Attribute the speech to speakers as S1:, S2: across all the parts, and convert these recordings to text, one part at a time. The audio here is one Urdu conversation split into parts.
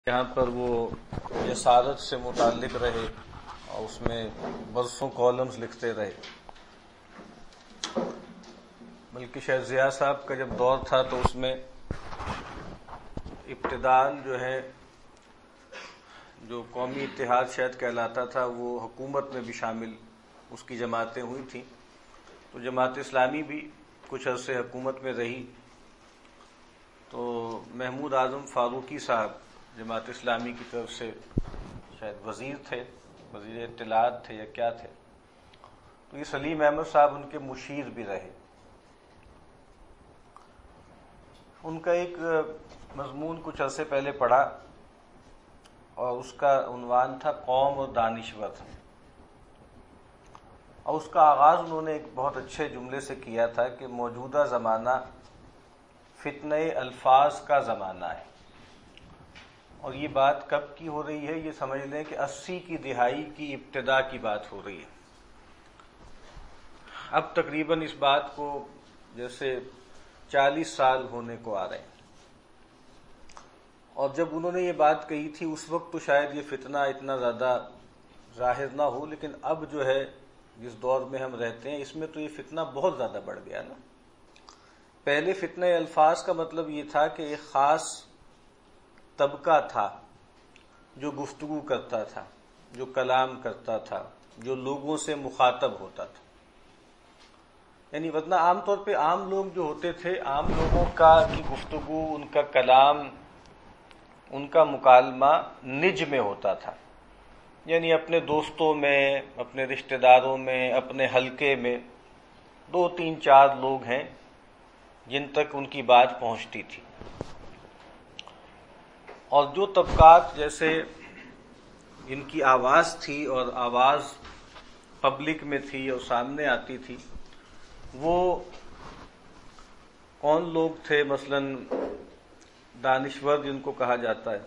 S1: یہاں پر وہ جسارت سے متعلق رہے اور اس میں برسوں کالمز لکھتے رہے، بلکہ شاید ضیاء صاحب کا جب دور تھا تو اس میں ابتداءً جو ہے جو قومی اتحاد شاید کہلاتا تھا وہ حکومت میں بھی شامل اس کی جماعتیں ہوئی تھیں، تو جماعت اسلامی بھی کچھ عرصے حکومت میں رہی۔ تو محمود اعظم فاروقی صاحب جماعت اسلامی کی طرف سے شاید وزیر تھے، وزیر اطلاعات تھے یا کیا تھے، تو یہ سلیم احمد صاحب ان کے مشیر بھی رہے۔ ان کا ایک مضمون کچھ عرصے پہلے پڑھا اور اس کا عنوان تھا قوم اور دانشور، اور اس کا آغاز انہوں نے ایک بہت اچھے جملے سے کیا تھا کہ موجودہ زمانہ فتنہ الفاظ کا زمانہ ہے، اور یہ بات کب کی ہو رہی ہے؟ یہ سمجھ لیں کہ 80 کی دہائی کی ابتدا کی بات ہو رہی ہے۔ اب تقریباً اس بات کو جیسے 40 سال ہونے کو آ رہے ہیں، اور جب انہوں نے یہ بات کہی تھی اس وقت تو شاید یہ فتنہ اتنا زیادہ ظاہر نہ ہو، لیکن اب جو ہے جس دور میں ہم رہتے ہیں اس میں تو یہ فتنہ بہت زیادہ بڑھ گیا نا۔ پہلے فتنہ الفاظ کا مطلب یہ تھا کہ ایک خاص طبقہ تھا جو گفتگو کرتا تھا، جو کلام کرتا تھا، جو لوگوں سے مخاطب ہوتا تھا، یعنی ورنہ عام طور پہ عام لوگ جو ہوتے تھے، عام لوگوں کی گفتگو، ان کا کلام، ان کا مکالمہ نج میں ہوتا تھا، یعنی اپنے دوستوں میں، اپنے رشتہ داروں میں، اپنے حلقے میں 2 3 4 لوگ ہیں جن تک ان کی بات پہنچتی تھی۔ اور جو طبقات جیسے ان کی آواز تھی اور آواز پبلک میں تھی اور سامنے آتی تھی، وہ کون لوگ تھے؟ مثلاً دانشور جن کو کہا جاتا ہے،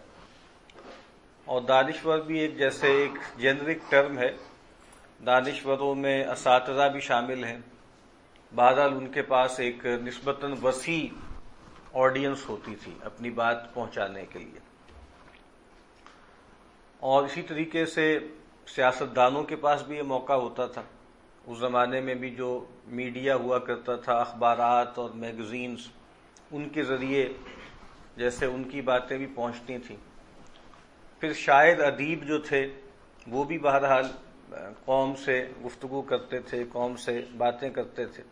S1: اور دانشور بھی ایک جیسے ایک جنرک ٹرم ہے، دانشوروں میں اساتذہ بھی شامل ہیں، بہرحال ان کے پاس ایک نسبتاً وسیع آڈینس ہوتی تھی اپنی بات پہنچانے کے لیے۔ اور اسی طریقے سے سیاستدانوں کے پاس بھی یہ موقع ہوتا تھا، اس زمانے میں بھی جو میڈیا ہوا کرتا تھا، اخبارات اور میگزینز، ان کے ذریعے جیسے ان کی باتیں بھی پہنچتی تھیں۔ پھر شاعر ادیب جو تھے وہ بھی بہرحال قوم سے گفتگو کرتے تھے، قوم سے باتیں کرتے تھے۔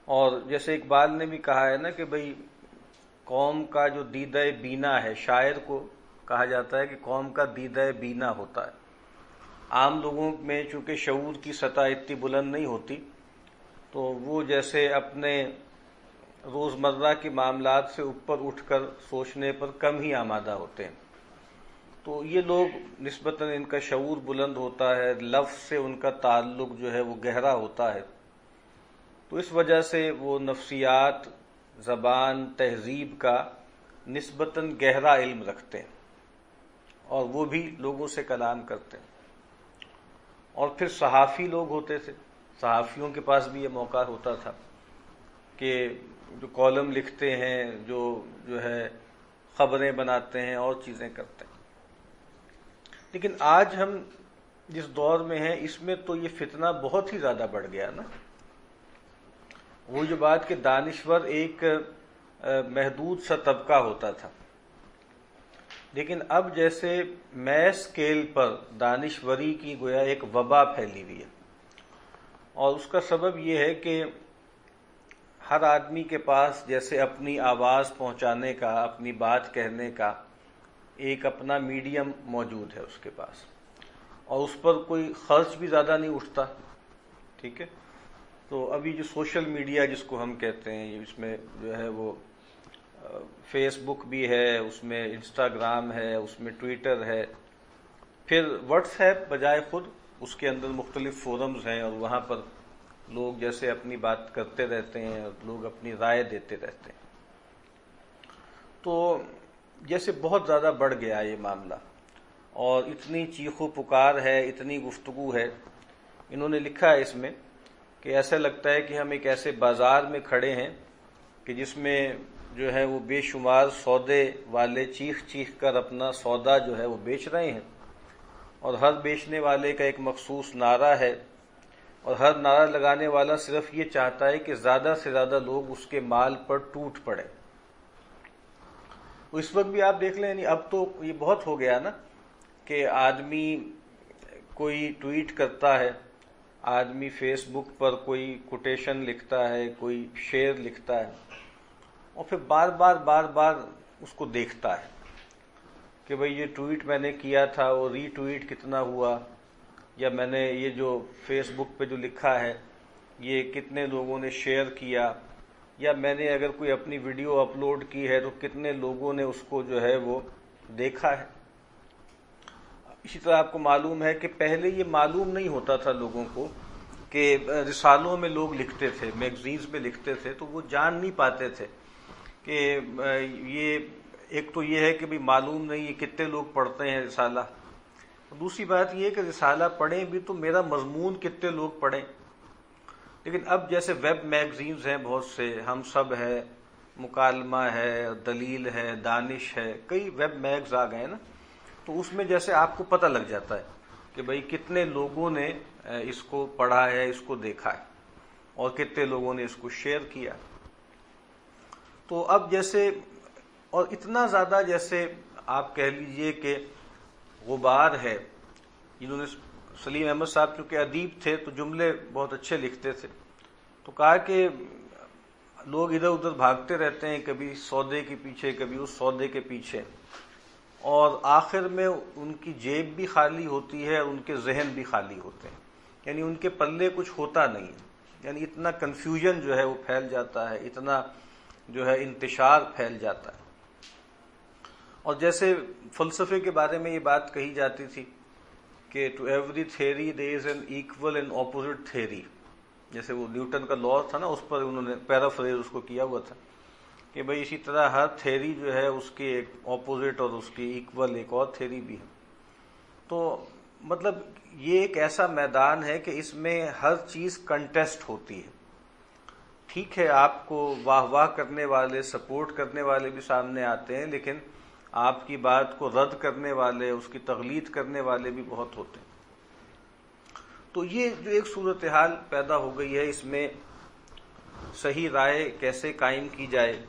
S1: اور جیسے اقبال نے بھی کہا ہے نا کہ بھئی قوم کا جو دیدہ بینا ہے، شاعر کو کہا جاتا ہے کہ قوم کا دیدہ بینا ہوتا ہے۔ عام لوگوں میں چونکہ شعور کی سطح اتنی بلند نہیں ہوتی، تو وہ جیسے اپنے روزمرہ کے معاملات سے اوپر اٹھ کر سوچنے پر کم ہی آمادہ ہوتے ہیں، تو یہ لوگ نسبتاً ان کا شعور بلند ہوتا ہے، لفظ سے ان کا تعلق جو ہے وہ گہرا ہوتا ہے، تو اس وجہ سے وہ نفسیات، زبان، تہذیب کا نسبتاً گہرا علم رکھتے ہیں، اور وہ بھی لوگوں سے کلام کرتے ہیں۔ اور پھر صحافی لوگ ہوتے تھے، صحافیوں کے پاس بھی یہ موقع ہوتا تھا کہ جو کالم لکھتے ہیں، جو ہے خبریں بناتے ہیں اور چیزیں کرتے ہیں۔ لیکن آج ہم جس دور میں ہیں اس میں تو یہ فتنہ بہت ہی زیادہ بڑھ گیا نا۔ وہ جو بات کہ دانشور ایک محدود سا طبقہ ہوتا تھا، لیکن اب جیسے میس اسکیل پر دانشوری کی گویا ایک وبا پھیلی ہوئی ہے، اور اس کا سبب یہ ہے کہ ہر آدمی کے پاس جیسے اپنی آواز پہنچانے کا، اپنی بات کہنے کا ایک اپنا میڈیم موجود ہے اس کے پاس، اور اس پر کوئی خرچ بھی زیادہ نہیں اٹھتا، ٹھیک ہے۔ تو ابھی جو سوشل میڈیا جس کو ہم کہتے ہیں، اس میں جو ہے وہ فیس بک بھی ہے، اس میں انسٹاگرام ہے، اس میں ٹویٹر ہے، پھر واٹس ایپ بجائے خود اس کے اندر مختلف فورمز ہیں، اور وہاں پر لوگ جیسے اپنی بات کرتے رہتے ہیں، لوگ اپنی رائے دیتے رہتے ہیں، تو جیسے بہت زیادہ بڑھ گیا یہ معاملہ، اور اتنی چیخ و پکار ہے، اتنی گفتگو ہے۔ انہوں نے لکھا ہے اس میں کہ ایسا لگتا ہے کہ ہم ایک ایسے بازار میں کھڑے ہیں کہ جس میں جو ہے وہ بے شمار سودے والے چیخ چیخ کر اپنا سودا جو ہے وہ بیچ رہے ہیں، اور ہر بیچنے والے کا ایک مخصوص نعرہ ہے، اور ہر نعرہ لگانے والا صرف یہ چاہتا ہے کہ زیادہ سے زیادہ لوگ اس کے مال پر ٹوٹ پڑے۔ اس وقت بھی آپ دیکھ لیں، یعنی اب تو یہ بہت ہو گیا نا کہ آدمی کوئی ٹویٹ کرتا ہے، آدمی فیس بک پر کوئی کوٹیشن لکھتا ہے، کوئی شعر لکھتا ہے، اور پھر بار بار اس کو دیکھتا ہے کہ بھئی یہ ٹویٹ میں نے کیا تھا اور ری ٹویٹ کتنا ہوا، یا میں نے یہ جو فیس بک پہ جو لکھا ہے یہ کتنے لوگوں نے شیئر کیا، یا میں نے اگر کوئی اپنی ویڈیو اپلوڈ کی ہے تو کتنے لوگوں نے اس کو جو ہے وہ دیکھا ہے۔ اسی طرح آپ کو معلوم ہے کہ پہلے یہ معلوم نہیں ہوتا تھا لوگوں کو کہ رسالوں میں لوگ لکھتے تھے، میگزینز میں لکھتے تھے، تو وہ جان نہیں پاتے تھے کہ یہ ایک تو یہ ہے کہ بھی معلوم نہیں ہے کتنے لوگ پڑھتے ہیں رسالہ، دوسری بات یہ ہے کہ رسالہ پڑھیں بھی تو میرا مضمون کتنے لوگ پڑھیں۔ لیکن اب جیسے ویب میگزینز ہیں بہت سے، ہم سب ہے، مکالمہ ہے، دلیل ہے، دانش ہے، کئی ویب میگز آ گئے نا، تو اس میں جیسے آپ کو پتہ لگ جاتا ہے کہ بھئی کتنے لوگوں نے اس کو پڑھا ہے، اس کو دیکھا ہے، اور کتنے لوگوں نے اس کو شیئر کیا۔ تو اب جیسے اور اتنا زیادہ جیسے آپ کہہ لیجئے کہ غبار ہے، جنہوں نے سلیم احمد صاحب چونکہ ادیب تھے تو جملے بہت اچھے لکھتے تھے، تو کہا کہ لوگ ادھر ادھر بھاگتے رہتے ہیں، کبھی سودے کے پیچھے کبھی اس سودے کے پیچھے، اور آخر میں ان کی جیب بھی خالی ہوتی ہے اور ان کے ذہن بھی خالی ہوتے ہیں، یعنی ان کے پلے کچھ ہوتا نہیں ہے، یعنی اتنا کنفیوژن جو ہے وہ پھیل جاتا ہے، اتنا جو ہے انتشار پھیل جاتا ہے۔ اور جیسے فلسفے کے بارے میں یہ بات کہی جاتی تھی کہ to every theory there is an equal and opposite theory, جیسے وہ نیوٹن کا لا تھا نا، اس پر انہوں نے پیرافریز اس کو کیا ہوا تھا کہ بھئی اسی طرح ہر تھیوری جو ہے اس کی ایک اپوزٹ اور اس کی ایکول ایک اور تھیوری بھی ہے۔ تو مطلب یہ ایک ایسا میدان ہے کہ اس میں ہر چیز کنٹیسٹ ہوتی ہے۔ ٹھیک ہے، آپ کو واہ واہ کرنے والے، سپورٹ کرنے والے بھی سامنے آتے ہیں، لیکن آپ کی بات کو رد کرنے والے، اس کی تقلید کرنے والے بھی بہت ہوتے ہیں۔ تو یہ جو ایک صورتحال پیدا ہو گئی ہے، اس میں صحیح رائے کیسے قائم کی جائے،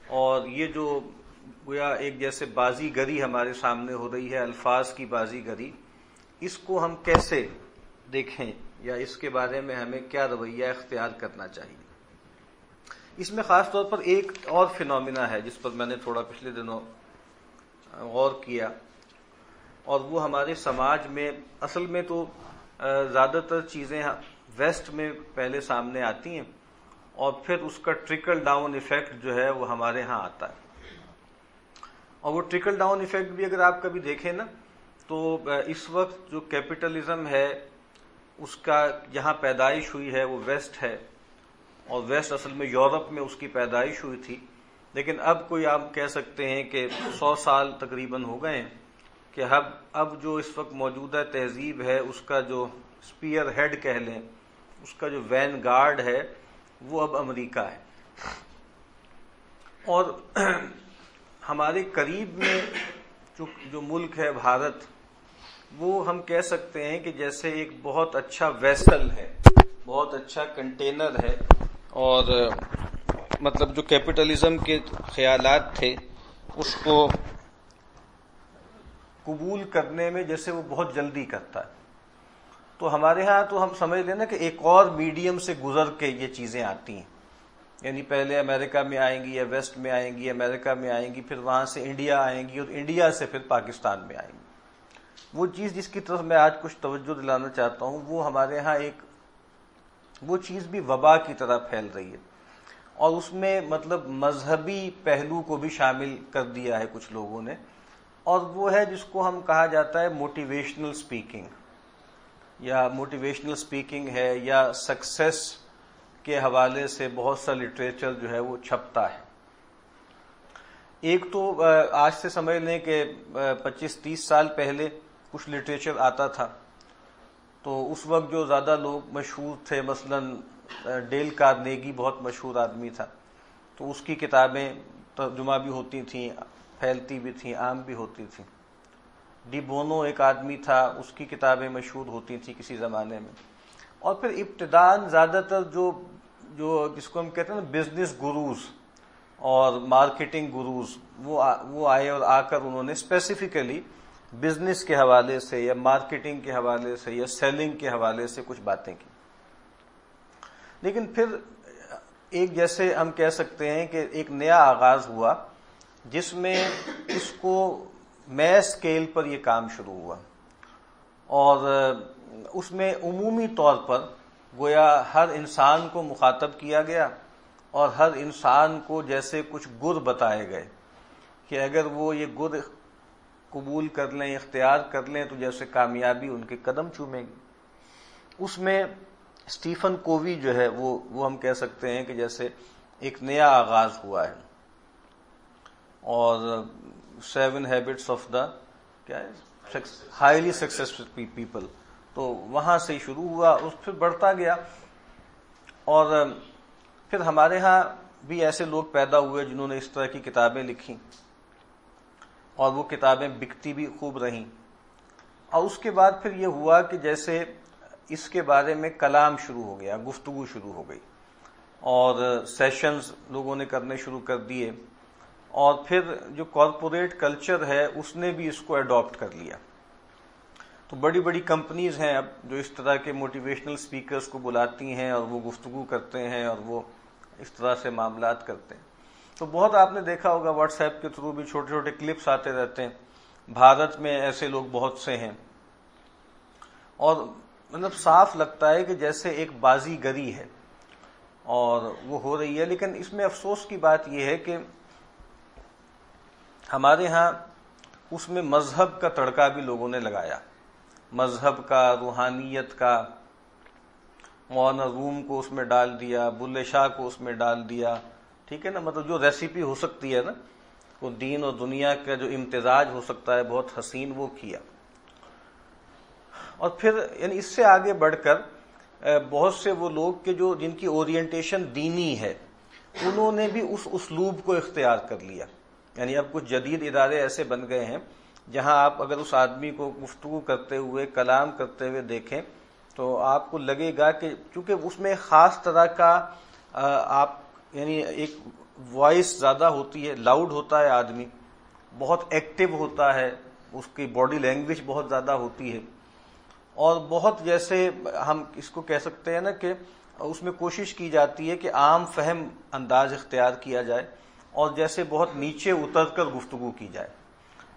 S1: اور یہ جو گویا ایک جیسے بازی گری ہمارے سامنے ہو رہی ہے، الفاظ کی بازی گری، اس کو ہم کیسے دیکھیں، یا اس کے بارے میں ہمیں کیا رویہ اختیار کرنا چاہیے۔ اس میں خاص طور پر ایک اور فینومینا ہے جس پر میں نے تھوڑا پچھلے دنوں غور کیا، اور وہ ہمارے سماج میں اصل میں تو زیادہ تر چیزیں ویسٹ میں پہلے سامنے آتی ہیں، اور پھر اس کا ٹرکل ڈاؤن ایفیکٹ جو ہے وہ ہمارے ہاں آتا ہے۔ اور وہ ٹرکل ڈاؤن ایفیکٹ بھی اگر آپ کبھی دیکھیں نا، تو اس وقت جو کیپٹلزم ہے اس کا جہاں پیدائش ہوئی ہے وہ ویسٹ ہے، اور ویسٹ اصل میں یورپ میں اس کی پیدائش ہوئی تھی، لیکن اب کوئی آپ کہہ سکتے ہیں کہ 100 سال تقریباً ہو گئے ہیں کہ اب جو اس وقت موجودہ تہذیب ہے اس کا جو اسپیئر ہیڈ کہہ لیں، اس کا جو وین گارڈ ہے وہ اب امریکہ ہے۔ اور ہمارے قریب میں جو ملک ہے بھارت، وہ ہم کہہ سکتے ہیں کہ جیسے ایک بہت اچھا ویسل ہے، بہت اچھا کنٹینر ہے، اور مطلب جو کیپٹلزم کے خیالات تھے اس کو قبول کرنے میں جیسے وہ بہت جلدی کرتا ہے۔ تو ہمارے ہاں تو ہم سمجھ لیں نا کہ ایک اور میڈیم سے گزر کے یہ چیزیں آتی ہیں، یعنی پہلے امریکہ میں آئیں گی یا ویسٹ میں آئیں گی، امریکہ میں آئیں گی، پھر وہاں سے انڈیا آئیں گی، اور انڈیا سے پھر پاکستان میں آئیں گی۔ وہ چیز جس کی طرف میں آج کچھ توجہ دلانا چاہتا ہوں، وہ ہمارے ہاں وہ چیز بھی وبا کی طرح پھیل رہی ہے، اور اس میں مطلب مذہبی پہلو کو بھی شامل کر دیا ہے کچھ لوگوں نے، اور وہ ہے جس کو ہم کہا جاتا ہے موٹیویشنل سپیکنگ، یا موٹیویشنل سپیکنگ ہے، یا سکسیس کے حوالے سے بہت سا لٹریچر جو ہے وہ چھپتا ہے۔ ایک تو آج سے سمجھ لیں کہ 25-30 سال پہلے کچھ لٹریچر آتا تھا، تو اس وقت جو زیادہ لوگ مشہور تھے، مثلا ڈیل کارنیگی بہت مشہور آدمی تھا، تو اس کی کتابیں ترجمہ بھی ہوتی تھیں، پھیلتی بھی تھیں، عام بھی ہوتی تھیں. ڈی بونو ایک آدمی تھا، اس کی کتابیں مشہور ہوتی تھیں کسی زمانے میں. اور پھر ابتداءً زیادہ تر جو جس کو ہم کہتے ہیں نا بزنس گروز اور مارکیٹنگ گروز، وہ آئے اور آ کر انہوں نے اسپیسیفکلی بزنس کے حوالے سے یا مارکیٹنگ کے حوالے سے یا سیلنگ کے حوالے سے کچھ باتیں کی. لیکن پھر ایک جیسے ہم کہہ سکتے ہیں کہ ایک نیا آغاز ہوا جس میں اس کو میس اسکیل پر یہ کام شروع ہوا، اور اس میں عمومی طور پر گویا ہر انسان کو مخاطب کیا گیا، اور ہر انسان کو جیسے کچھ گر بتائے گئے کہ اگر وہ یہ گر قبول کر لیں، اختیار کر لیں، تو جیسے کامیابی ان کے قدم چومے گی. اس میں اسٹیفن کووی جو ہے وہ ہم کہہ سکتے ہیں کہ جیسے ایک نیا آغاز ہوا ہے. اور 7 ہیبٹس آف دا کیا ہے ہائیلی سکسیسفل پیپل، تو وہاں سے شروع ہوا، اس پھر بڑھتا گیا. اور پھر ہمارے ہاں بھی ایسے لوگ پیدا ہوئے جنہوں نے اس طرح کی کتابیں لکھی، اور وہ کتابیں بکتی بھی خوب رہیں. اور اس کے بعد پھر یہ ہوا کہ جیسے اس کے بارے میں کلام شروع ہو گیا، گفتگو شروع ہو گئی، اور سیشنز لوگوں نے کرنے شروع کر دیے. اور پھر جو کارپوریٹ کلچر ہے اس نے بھی اس کو اڈاپٹ کر لیا. تو بڑی بڑی کمپنیز ہیں اب جو اس طرح کے موٹیویشنل سپیکرز کو بلاتی ہیں، اور وہ گفتگو کرتے ہیں، اور وہ اس طرح سے معاملات کرتے ہیں. تو بہت آپ نے دیکھا ہوگا واٹس ایپ کے تھرو بھی چھوٹے چھوٹے کلپس آتے رہتے ہیں. بھارت میں ایسے لوگ بہت سے ہیں، اور مطلب صاف لگتا ہے کہ جیسے ایک بازی گری ہے اور وہ ہو رہی ہے. لیکن اس میں افسوس کی بات یہ ہے کہ ہمارے ہاں اس میں مذہب کا تڑکا بھی لوگوں نے لگایا، مذہب کا، روحانیت کا. مولانا روم کو اس میں ڈال دیا، بلے شاہ کو اس میں ڈال دیا. ٹھیک ہے نا، مطلب جو ریسیپی ہو سکتی ہے نا، وہ دین اور دنیا کا جو امتزاج ہو سکتا ہے بہت حسین، وہ کیا. اور پھر یعنی اس سے آگے بڑھ کر بہت سے وہ لوگ کہ جن کی اورینٹیشن دینی ہے، انہوں نے بھی اس اسلوب کو اختیار کر لیا. یعنی اب کچھ جدید ادارے ایسے بن گئے ہیں جہاں آپ اگر اس آدمی کو گفتگو کرتے ہوئے، کلام کرتے ہوئے دیکھیں تو آپ کو لگے گا کہ چونکہ اس میں خاص طرح کا آپ یعنی ایک وائس زیادہ ہوتی ہے، لاؤڈ ہوتا ہے آدمی، بہت ایکٹیو ہوتا ہے، اس کی باڈی لینگویج بہت زیادہ ہوتی ہے، اور بہت جیسے ہم اس کو کہہ سکتے ہیں نا کہ اس میں کوشش کی جاتی ہے کہ عام فہم انداز اختیار کیا جائے، اور جیسے بہت نیچے اتر کر گفتگو کی جائے،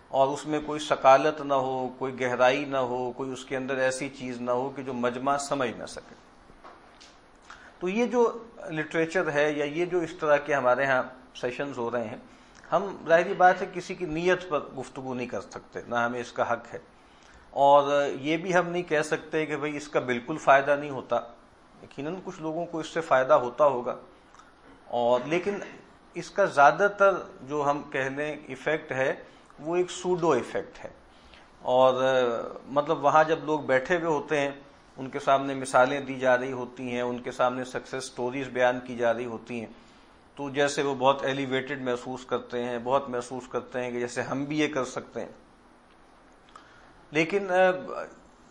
S1: اور اس میں کوئی ثقالت نہ ہو، کوئی گہرائی نہ ہو، کوئی اس کے اندر ایسی چیز نہ ہو کہ جو مجمع سمجھ نہ سکے. تو یہ جو لٹریچر ہے یا یہ جو اس طرح کے ہمارے ہاں سیشنز ہو رہے ہیں، ہم ظاہری بات ہے کسی کی نیت پر گفتگو نہیں کر سکتے، نہ ہمیں اس کا حق ہے. اور یہ بھی ہم نہیں کہہ سکتے کہ بھئی اس کا بالکل فائدہ نہیں ہوتا. یقیناً کچھ لوگوں کو اس سے فائدہ ہوتا ہوگا، اور لیکن اس کا زیادہ تر جو ہم کہہ لیں ایفیکٹ ہے وہ ایک سوڈو ایفیکٹ ہے. اور مطلب وہاں جب لوگ بیٹھے ہوئے ہوتے ہیں، ان کے سامنے مثالیں دی جا رہی ہوتی ہیں، ان کے سامنے سکسیس سٹوریز بیان کی جا رہی ہوتی ہیں، تو جیسے وہ بہت ایلیویٹڈ محسوس کرتے ہیں، بہت محسوس کرتے ہیں کہ جیسے ہم بھی یہ کر سکتے ہیں. لیکن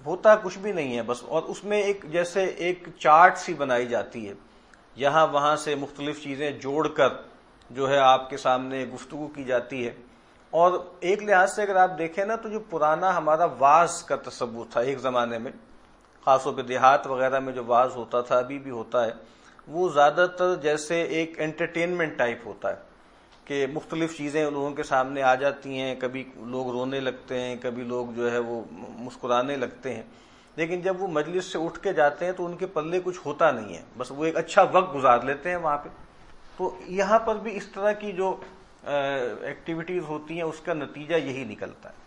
S1: ہوتا کچھ بھی نہیں ہے بس. اور اس میں ایک جیسے ایک چارٹ سی بنائی جاتی ہے، یہاں وہاں سے مختلف چیزیں جوڑ کر جو ہے آپ کے سامنے گفتگو کی جاتی ہے. اور ایک لحاظ سے اگر آپ دیکھیں نا تو جو پرانا ہمارا واز کا تصور تھا ایک زمانے میں، خاص طور پہ دیہات وغیرہ میں جو واز ہوتا تھا، ابھی بھی ہوتا ہے، وہ زیادہ تر جیسے ایک انٹرٹینمنٹ ٹائپ ہوتا ہے کہ مختلف چیزیں لوگوں کے سامنے آ جاتی ہیں. کبھی لوگ رونے لگتے ہیں، کبھی لوگ جو ہے وہ مسکرانے لگتے ہیں. لیکن جب وہ مجلس سے اٹھ کے جاتے ہیں تو ان کے پلے کچھ ہوتا نہیں ہے، بس وہ ایک اچھا وقت گزار لیتے ہیں وہاں پہ. تو یہاں پر بھی اس طرح کی جو ایکٹیویٹیز ہوتی ہیں اس کا نتیجہ یہی نکلتا ہے.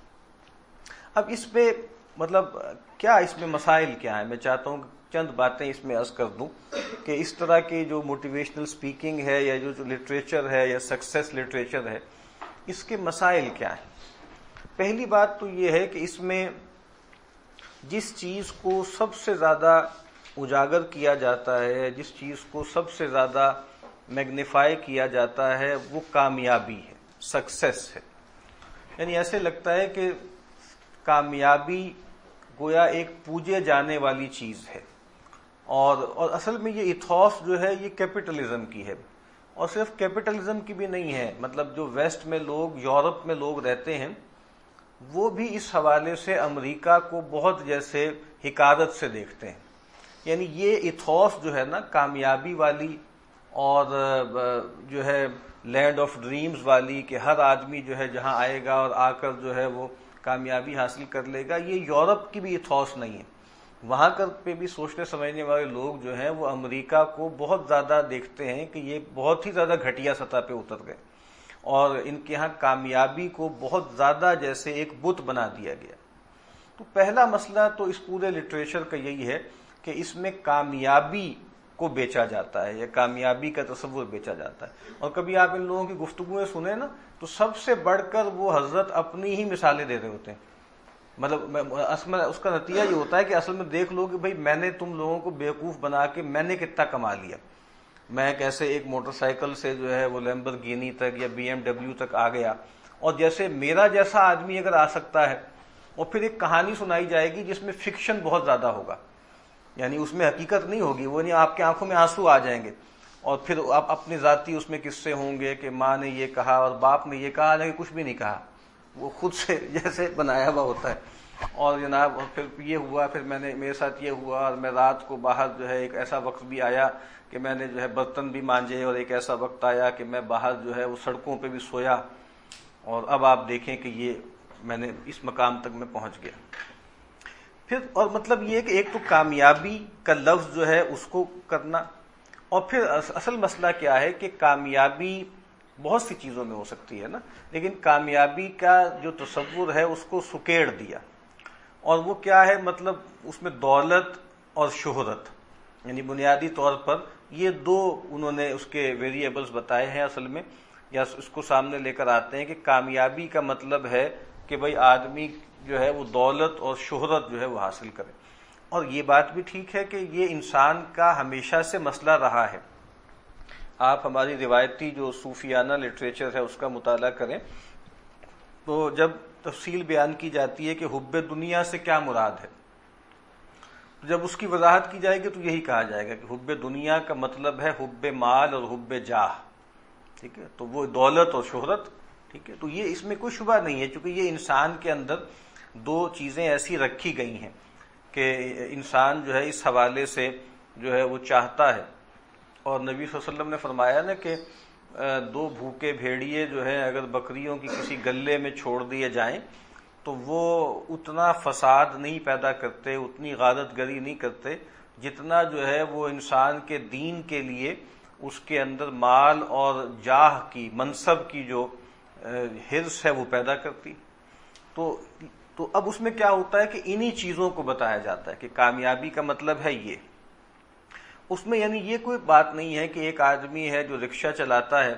S1: اب اس پہ مطلب کیا اس میں مسائل کیا ہیں، میں چاہتا ہوں چند باتیں اس میں عرض کر دوں کہ اس طرح کی جو موٹیویشنل سپیکنگ ہے یا جو لٹریچر ہے یا سکسیس لٹریچر ہے، اس کے مسائل کیا ہیں. پہلی بات تو یہ ہے کہ اس میں جس چیز کو سب سے زیادہ اجاگر کیا جاتا ہے، جس چیز کو سب سے زیادہ میگنیفائی کیا جاتا ہے وہ کامیابی ہے، سکسیس ہے. یعنی ایسے لگتا ہے کہ کامیابی گویا ایک پوجے جانے والی چیز ہے، اور اصل میں یہ ایتھوس جو ہے یہ کیپٹلزم کی ہے، اور صرف کیپٹلزم کی بھی نہیں ہے. مطلب جو ویسٹ میں لوگ، یورپ میں لوگ رہتے ہیں، وہ بھی اس حوالے سے امریکہ کو بہت جیسے حقارت سے دیکھتے ہیں. یعنی یہ ایتھوس جو ہے نا کامیابی والی اور جو ہے لینڈ آف ڈریمز والی، کہ ہر آدمی جو ہے جہاں آئے گا اور آ کر جو ہے وہ کامیابی حاصل کر لے گا، یہ یورپ کی بھی ایتھوس نہیں ہے. وہاں کر پہ بھی سوچنے سمجھنے والے لوگ جو ہیں وہ امریکہ کو بہت زیادہ دیکھتے ہیں کہ یہ بہت ہی زیادہ گھٹیا سطح پہ اتر گئے، اور ان کے ہاں کامیابی کو بہت زیادہ جیسے ایک بت بنا دیا گیا. تو پہلا مسئلہ تو اس پورے لٹریچر کا یہی ہے کہ اس میں کامیابی کو بیچا جاتا ہے، یا کامیابی کا تصور بیچا جاتا ہے. اور کبھی آپ ان لوگوں کی گفتگویں سنیں نا تو سب سے بڑھ کر وہ حضرت اپنی ہی مثالیں دے رہے ہوتے ہیں. مطلب اصل میں اس کا نتیجہ یہ ہوتا ہے کہ اصل میں دیکھ لو کہ بھئی میں نے تم لوگوں کو بیوقوف بنا کے میں نے کتنا کما لیا. میں کیسے ایک موٹر سائیکل سے جو ہے وہ لیمبرگینی تک یا BMW تک آ گیا، اور جیسے میرا جیسا آدمی اگر آ سکتا ہے. اور پھر ایک کہانی سنائی جائے گی جس میں فکشن بہت زیادہ ہوگا، یعنی اس میں حقیقت نہیں ہوگی، وہ نہیں، آپ کی آنکھوں میں آنسو آ جائیں گے. اور پھر آپ اپنی ذاتی اس میں قصے ہوں گے کہ ماں نے یہ کہا اور باپ نے یہ کہا، لیکن کچھ بھی نہیں کہا، وہ خود سے جیسے بنایا ہوا ہوتا ہے. اور جناب پھر یہ ہوا، پھر میرے ساتھ یہ ہوا، اور میں رات کو باہر جو ہے ایک ایسا وقت بھی آیا کہ میں نے جو ہے برتن بھی مانجے، اور ایک ایسا وقت آیا کہ میں باہر جو ہے وہ سڑکوں پہ بھی سویا، اور اب آپ دیکھیں کہ یہ میں نے اس مقام تک میں پہنچ گیا. پھر اور مطلب یہ کہ ایک تو کامیابی کا لفظ جو ہے اس کو کرنا، اور پھر اصل مسئلہ کیا ہے کہ کامیابی بہت سی چیزوں میں ہو سکتی ہے نا، لیکن کامیابی کا جو تصور ہے اس کو سکیڑ دیا. اور وہ کیا ہے، مطلب اس میں دولت اور شہرت، یعنی بنیادی طور پر یہ دو انہوں نے اس کے ویریبلز بتائے ہیں اصل میں، یا اس کو سامنے لے کر آتے ہیں کہ کامیابی کا مطلب ہے کہ بھئی آدمی جو ہے وہ دولت اور شہرت جو ہے وہ حاصل کرے. اور یہ بات بھی ٹھیک ہے کہ یہ انسان کا ہمیشہ سے مسئلہ رہا ہے. آپ ہماری روایتی جو صوفیانہ لٹریچر ہے اس کا مطالعہ کریں تو جب تفصیل بیان کی جاتی ہے کہ حب دنیا سے کیا مراد ہے، جب اس کی وضاحت کی جائے گی تو یہی کہا جائے گا کہ حب دنیا کا مطلب ہے حب مال اور حب جاہ. ٹھیک ہے، تو وہ دولت اور شہرت. ٹھیک ہے، تو یہ اس میں کوئی شبہ نہیں ہے، چونکہ یہ انسان کے اندر دو چیزیں ایسی رکھی گئی ہیں کہ انسان جو ہے اس حوالے سے جو ہے وہ چاہتا ہے. اور نبی صلی اللہ علیہ وسلم نے فرمایا نا کہ دو بھوکے بھیڑیے جو ہیں اگر بکریوں کی کسی گلے میں چھوڑ دیے جائیں تو وہ اتنا فساد نہیں پیدا کرتے، اتنی غارت گری نہیں کرتے جتنا جو ہے وہ انسان کے دین کے لیے اس کے اندر مال اور جاہ کی، منصب کی جو حرص ہے وہ پیدا کرتی. تو اب اس میں کیا ہوتا ہے کہ انہی چیزوں کو بتایا جاتا ہے کہ کامیابی کا مطلب ہے یہ. اس میں یعنی یہ کوئی بات نہیں ہے کہ ایک آدمی ہے جو رکشہ چلاتا ہے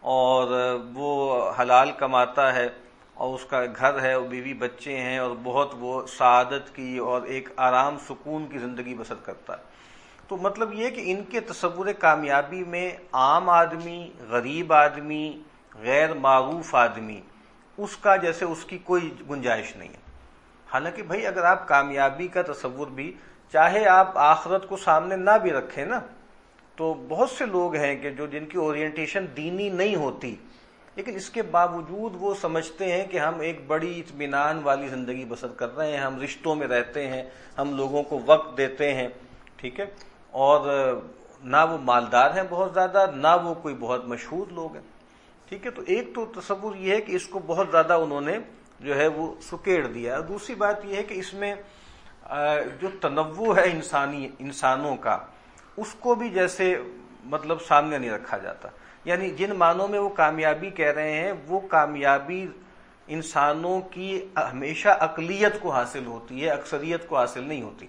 S1: اور وہ حلال کماتا ہے اور اس کا گھر ہے اور بیوی بچے ہیں اور بہت وہ سعادت کی اور ایک آرام سکون کی زندگی بسر کرتا ہے. تو مطلب یہ کہ ان کے تصور کامیابی میں عام آدمی، غریب آدمی، غیر معروف آدمی، اس کا جیسے اس کی کوئی گنجائش نہیں ہے. حالانکہ بھائی اگر آپ کامیابی کا تصور بھی، چاہے آپ آخرت کو سامنے نہ بھی رکھیں نا، تو بہت سے لوگ ہیں کہ جن کی اورینٹیشن دینی نہیں ہوتی، لیکن اس کے باوجود وہ سمجھتے ہیں کہ ہم ایک بڑی اطمینان والی زندگی بسر کر رہے ہیں، ہم رشتوں میں رہتے ہیں، ہم لوگوں کو وقت دیتے ہیں. ٹھیک ہے، اور نہ وہ مالدار ہیں بہت زیادہ، نہ وہ کوئی بہت مشہور لوگ ہیں. ٹھیک ہے، تو ایک تو تصور یہ ہے کہ اس کو بہت زیادہ انہوں نے جو ہے وہ سکیڑ دیا. اور دوسری بات یہ ہے کہ اس میں جو تنوع ہے انسانوں کا، اس کو بھی جیسے مطلب سامنے نہیں رکھا جاتا. یعنی جن معنوں میں وہ کامیابی کہہ رہے ہیں، وہ کامیابی انسانوں کی ہمیشہ اقلیت کو حاصل ہوتی ہے، اکثریت کو حاصل نہیں ہوتی.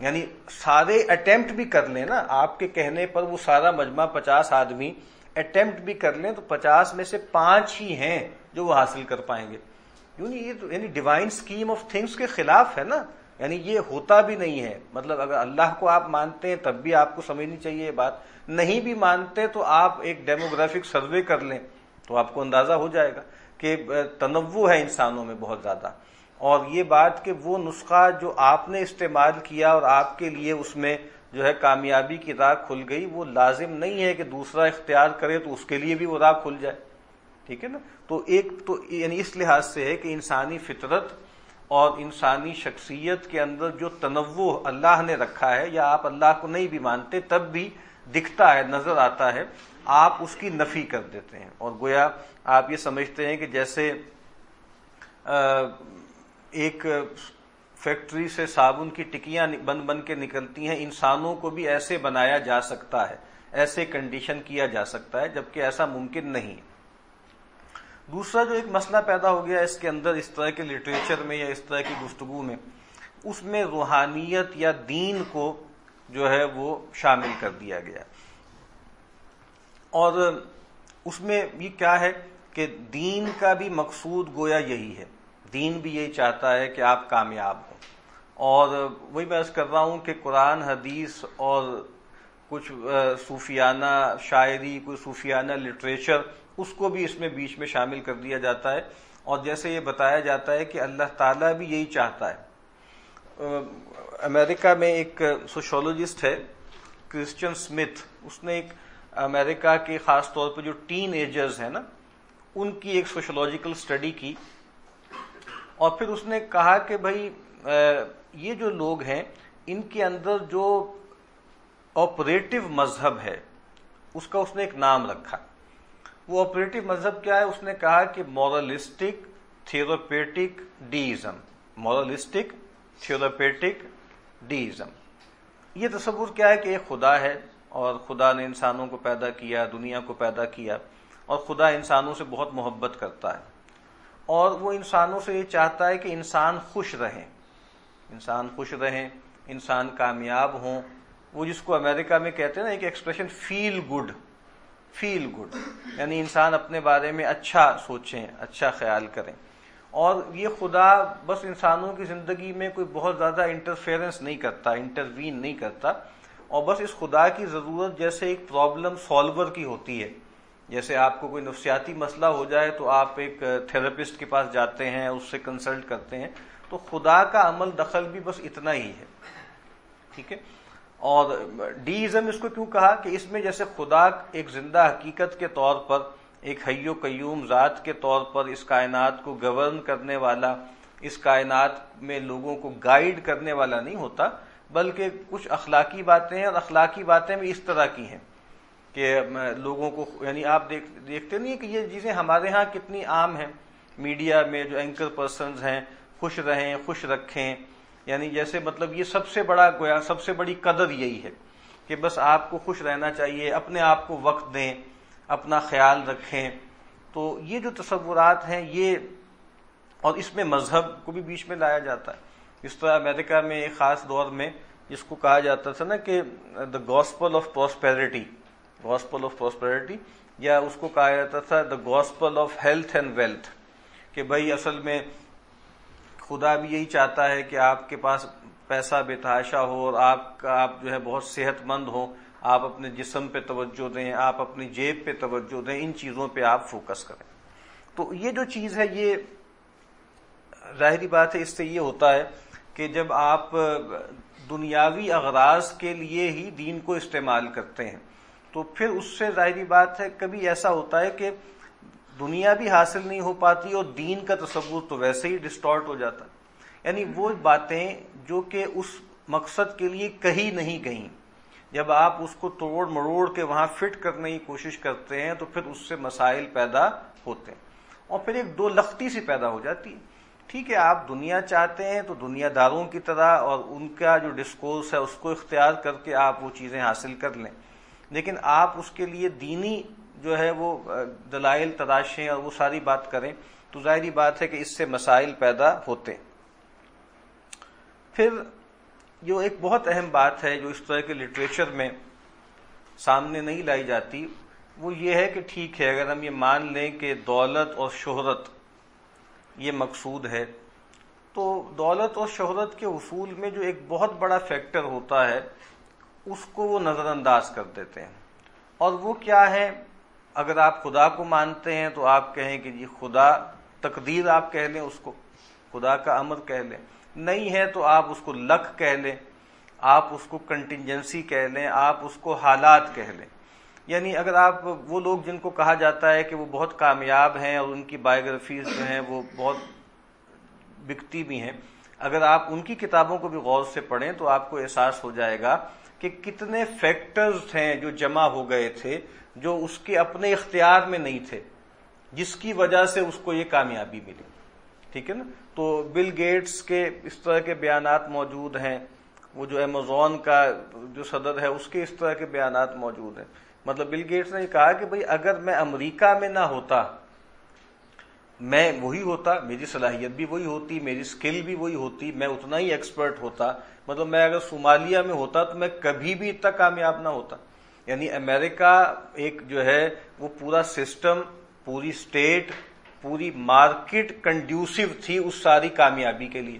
S1: یعنی سارے اٹیمپٹ بھی کر لیں نا، آپ کے کہنے پر وہ سارا مجمع 50 آدمی اٹیمپٹ بھی کر لیں تو 50 میں سے 5 ہی ہیں جو وہ حاصل کر پائیں گے. یعنی یہ تو یعنی ڈیوائن اسکیم آف تھنگس کے خلاف ہے نا یعنی یہ ہوتا بھی نہیں ہے. مطلب اگر اللہ کو آپ مانتے ہیں تب بھی آپ کو سمجھنی چاہیے یہ بات, نہیں بھی مانتے تو آپ ایک ڈیموگرافک سروے کر لیں تو آپ کو اندازہ ہو جائے گا کہ تنوع ہے انسانوں میں بہت زیادہ. اور یہ بات کہ وہ نسخہ جو آپ نے استعمال کیا اور آپ کے لیے اس میں جو ہے کامیابی کی راہ کھل گئی, وہ لازم نہیں ہے کہ دوسرا اختیار کرے تو اس کے لیے بھی وہ راہ کھل جائے. ٹھیک ہے نا. تو ایک تو یعنی اس لحاظ سے ہے کہ انسانی فطرت اور انسانی شخصیت کے اندر جو تنوع اللہ نے رکھا ہے, یا آپ اللہ کو نہیں بھی مانتے تب بھی دکھتا ہے, نظر آتا ہے, آپ اس کی نفی کر دیتے ہیں. اور گویا آپ یہ سمجھتے ہیں کہ جیسے ایک فیکٹری سے صابن کی ٹکیاں بن بن کے نکلتی ہیں, انسانوں کو بھی ایسے بنایا جا سکتا ہے, ایسے کنڈیشن کیا جا سکتا ہے, جبکہ ایسا ممکن نہیں. دوسرا جو ایک مسئلہ پیدا ہو گیا اس کے اندر, اس طرح کے لٹریچر میں یا اس طرح کی گفتگو میں, اس میں روحانیت یا دین کو جو ہے وہ شامل کر دیا گیا. اور اس میں یہ کیا ہے کہ دین کا بھی مقصود گویا یہی ہے, دین بھی یہی چاہتا ہے کہ آپ کامیاب ہوں. اور وہی میں عرض کر رہا ہوں کہ قرآن حدیث اور کچھ صوفیانہ شاعری, کوئی صوفیانہ لٹریچر, اس کو بھی اس میں بیچ میں شامل کر دیا جاتا ہے. اور جیسے یہ بتایا جاتا ہے کہ اللہ تعالیٰ بھی یہی چاہتا ہے. امریکہ میں ایک سوشولوجسٹ ہے کرسچن سمتھ, اس نے ایک امریکہ کے خاص طور پہ جو ٹین ایجرز ہیں نا, ان کی ایک سوشولوجیکل اسٹڈی کی, اور پھر اس نے کہا کہ بھائی یہ جو لوگ ہیں ان کے اندر جو آپریٹو مذہب ہے اس کا اس نے ایک نام رکھا. وہ آپریٹو مذہب کیا ہے؟ اس نے کہا کہ مورلسٹک تھیوراپیٹک ڈیزم. مورلسٹک تھیوراپیٹک ڈیزم. یہ تصور کیا ہے کہ ایک خدا ہے اور خدا نے انسانوں کو پیدا کیا, دنیا کو پیدا کیا, اور خدا انسانوں سے بہت محبت کرتا ہے, اور وہ انسانوں سے یہ چاہتا ہے کہ انسان خوش رہیں, انسان خوش رہیں, انسان کامیاب ہوں. وہ جس کو امریکہ میں کہتے ہیں نا ایک expression feel good, feel good, یعنی انسان اپنے بارے میں اچھا سوچیں, اچھا خیال کریں. اور یہ خدا بس انسانوں کی زندگی میں کوئی بہت زیادہ انٹرفیئرنس نہیں کرتا, انٹروین نہیں کرتا, اور بس اس خدا کی ضرورت جیسے ایک پرابلم سالور کی ہوتی ہے. جیسے آپ کو کوئی نفسیاتی مسئلہ ہو جائے تو آپ ایک تھراپسٹ کے پاس جاتے ہیں, اس سے کنسلٹ کرتے ہیں, تو خدا کا عمل دخل بھی بس اتنا ہی ہے. ٹھیک ہے. اور ڈیزم اس کو کیوں کہا کہ اس میں جیسے خدا ایک زندہ حقیقت کے طور پر, ایک حی و قیوم ذات کے طور پر اس کائنات کو گورن کرنے والا, اس کائنات میں لوگوں کو گائیڈ کرنے والا نہیں ہوتا, بلکہ کچھ اخلاقی باتیں ہیں, اور اخلاقی باتیں بھی اس طرح کی ہیں کہ لوگوں کو, یعنی آپ دیکھتے نہیں کہ یہ چیزیں ہمارے ہاں کتنی عام ہیں میڈیا میں, جو اینکر پرسنز ہیں, خوش رہیں, خوش رکھیں, یعنی جیسے مطلب یہ سب سے بڑا گویا سب سے بڑی قدر یہی ہے کہ بس آپ کو خوش رہنا چاہیے, اپنے آپ کو وقت دیں, اپنا خیال رکھیں. تو یہ جو تصورات ہیں یہ, اور اس میں مذہب کو بھی بیچ میں لایا جاتا ہے. اس طرح امریکہ میں ایک خاص دور میں جس کو کہا جاتا تھا نا کہ the gospel of prosperity, gospel of prosperity, یا اس کو کہا جاتا تھا the gospel of health and wealth, کہ بھائی اصل میں خدا بھی یہی چاہتا ہے کہ آپ کے پاس پیسہ بے تحاشا ہو, اور آپ جو ہے بہت صحت مند ہو, آپ اپنے جسم پہ توجہ دیں, آپ اپنی جیب پہ توجہ دیں, ان چیزوں پہ آپ فوکس کریں. تو یہ جو چیز ہے یہ ظاہری بات ہے, اس سے یہ ہوتا ہے کہ جب آپ دنیاوی اغراض کے لیے ہی دین کو استعمال کرتے ہیں تو پھر اس سے ظاہری بات ہے کبھی ایسا ہوتا ہے کہ دنیا بھی حاصل نہیں ہو پاتی اور دین کا تصور تو ویسے ہی ڈسٹارٹ ہو جاتا ہے. یعنی وہ باتیں جو کہ اس مقصد کے لیے کہی نہیں گئیں, جب آپ اس کو توڑ مروڑ کے وہاں فٹ کرنے کی کوشش کرتے ہیں تو پھر اس سے مسائل پیدا ہوتے ہیں, اور پھر ایک دو لختی سی پیدا ہو جاتی ہے. ٹھیک ہے, آپ دنیا چاہتے ہیں تو دنیا داروں کی طرح اور ان کا جو ڈسکورس ہے اس کو اختیار کر کے آپ وہ چیزیں حاصل کر لیں, لیکن آپ اس کے لیے دینی جو ہے وہ دلائل تراشیں اور وہ ساری بات کریں تو ظاہری بات ہے کہ اس سے مسائل پیدا ہوتے. پھر جو ایک بہت اہم بات ہے جو اس طرح کے لٹریچر میں سامنے نہیں لائی جاتی, وہ یہ ہے کہ ٹھیک ہے اگر ہم یہ مان لیں کہ دولت اور شہرت یہ مقصود ہے, تو دولت اور شہرت کے حصول میں جو ایک بہت بڑا فیکٹر ہوتا ہے اس کو وہ نظر انداز کر دیتے ہیں. اور وہ کیا ہے؟ اگر آپ خدا کو مانتے ہیں تو آپ کہیں کہ جی خدا، تقدیر آپ کہہ لیں اس کو، خدا کا امر کہہ لیں. نہیں ہے تو آپ اس کو لک کہہ لیں، آپ اس کو کنٹینجنسی کہہ لیں، آپ اس کو حالات کہہ لیں. یعنی اگر آپ وہ لوگ جن کو کہا جاتا ہے کہ وہ بہت کامیاب ہیں اور ان کی بایوگرافیز جو ہیں وہ بہت بکتی بھی ہیں، اگر آپ ان کی کتابوں کو بھی غور سے پڑھیں تو آپ کو احساس ہو جائے گا کہ کتنے فیکٹرز ہیں جو جمع ہو گئے تھے جو اس کے اپنے اختیار میں نہیں تھے، جس کی وجہ سے اس کو یہ کامیابی ملی. ٹھیک ہے نا؟ تو بل گیٹس کے اس طرح کے بیانات موجود ہیں، وہ جو ایمیزون کا جو صدر ہے اس کے اس طرح کے بیانات موجود ہیں. مطلب بل گیٹس نے یہ کہا کہ بھئی اگر میں امریکہ میں نہ ہوتا، میں وہی ہوتا، میری صلاحیت بھی وہی ہوتی، میری سکل بھی وہی ہوتی، میں اتنا ہی ایکسپرٹ ہوتا، مطلب میں اگر صومالیہ میں ہوتا تو میں کبھی بھی اتنا کامیاب نہ ہوتا. یعنی امریکہ ایک جو ہے وہ پورا سسٹم، پوری سٹیٹ، پوری مارکیٹ کنڈیوسو تھی اس ساری کامیابی کے لیے.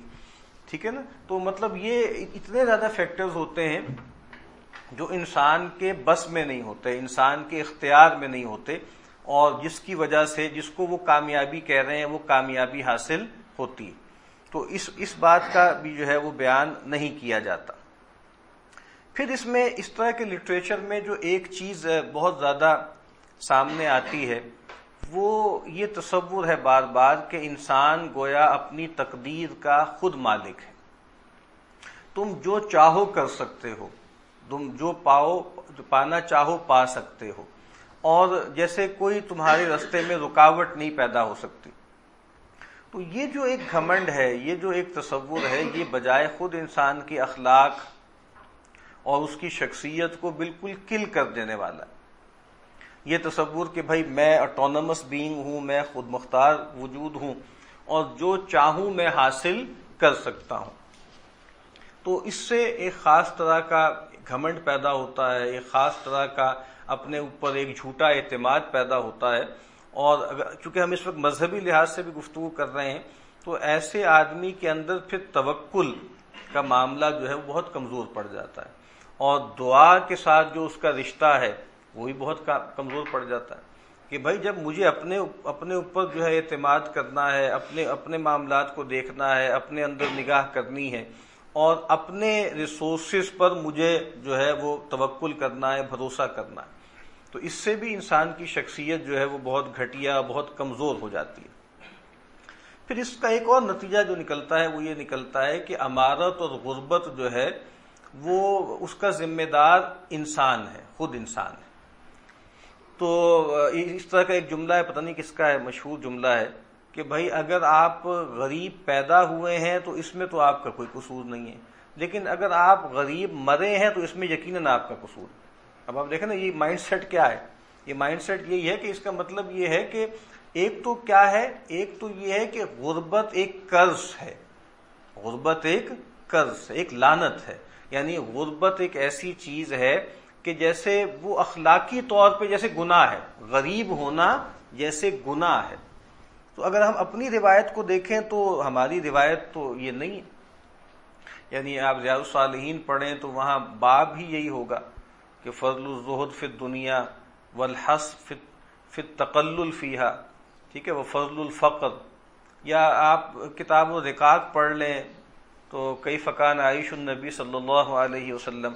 S1: ٹھیک ہے نا؟ تو مطلب یہ اتنے زیادہ فیکٹرز ہوتے ہیں جو انسان کے بس میں نہیں ہوتے، انسان کے اختیار میں نہیں ہوتے، اور جس کی وجہ سے جس کو وہ کامیابی کہہ رہے ہیں وہ کامیابی حاصل ہوتی. تو اس بات کا بھی جو ہے وہ بیان نہیں کیا جاتا. پھر اس میں اس طرح کے لٹریچر میں جو ایک چیز بہت زیادہ سامنے آتی ہے وہ یہ تصور ہے بار بار کہ انسان گویا اپنی تقدیر کا خود مالک ہے. تم جو چاہو کر سکتے ہو، تم جو پانا چاہو پا سکتے ہو، اور جیسے کوئی تمہارے راستے میں رکاوٹ نہیں پیدا ہو سکتی. تو یہ جو ایک گھمنڈ ہے، یہ جو ایک تصور ہے، یہ بجائے خود انسان کے اخلاق اور اس کی شخصیت کو بالکل کل کر دینے والا ہے. یہ تصور کہ بھائی میں آٹونومس بینگ ہوں، میں خود مختار وجود ہوں اور جو چاہوں میں حاصل کر سکتا ہوں. تو اس سے ایک خاص طرح کا گھمنڈ پیدا ہوتا ہے، ایک خاص طرح کا اپنے اوپر ایک جھوٹا اعتماد پیدا ہوتا ہے. اور چونکہ ہم اس وقت مذہبی لحاظ سے بھی گفتگو کر رہے ہیں تو ایسے آدمی کے اندر پھر توکل کا معاملہ جو ہے وہ بہت کمزور پڑ جاتا ہے، اور دعا کے ساتھ جو اس کا رشتہ ہے وہ بھی بہت کمزور پڑ جاتا ہے. کہ بھائی جب مجھے اپنے اوپر جو ہے اعتماد کرنا ہے، اپنے معاملات کو دیکھنا ہے، اپنے اندر نگاہ کرنی ہے، اور اپنے ریسورسز پر مجھے جو ہے وہ توکل کرنا ہے، بھروسہ کرنا ہے، تو اس سے بھی انسان کی شخصیت جو ہے وہ بہت گھٹیا، بہت کمزور ہو جاتی ہے. پھر اس کا ایک اور نتیجہ جو نکلتا ہے وہ یہ نکلتا ہے کہ امارت اور غربت جو ہے وہ اس کا ذمہ دار انسان ہے، خود انسان ہے. تو اس طرح کا ایک جملہ ہے، پتہ نہیں کس کا ہے، مشہور جملہ ہے کہ بھائی اگر آپ غریب پیدا ہوئے ہیں تو اس میں تو آپ کا کوئی قصور نہیں ہے، لیکن اگر آپ غریب مرے ہیں تو اس میں یقیناً آپ کا قصور ہے. اب آپ دیکھیں نا یہ مائنڈ سیٹ کیا ہے. یہ مائنڈ سیٹ یہی ہے کہ اس کا مطلب یہ ہے کہ ایک تو کیا ہے، ایک تو یہ ہے کہ غربت ایک قرض ہے، غربت ایک قرض ہے، ایک لعنت ہے. یعنی غربت ایک ایسی چیز ہے کہ جیسے وہ اخلاقی طور پہ جیسے گناہ ہے، غریب ہونا جیسے گناہ ہے. تو اگر ہم اپنی روایت کو دیکھیں تو ہماری روایت تو یہ نہیں ہے. یعنی آپ ریاض الصالحین پڑھیں تو وہاں باب ہی یہی ہوگا کہ فضل الزہد فی الدنیا والحث فی التقلل فیہا، ٹھیک ہے، وفضل الفقر. یا آپ کتاب الرقاق پڑھ لیں تو کیف کان عیش النبی صلی اللہ علیہ وسلم،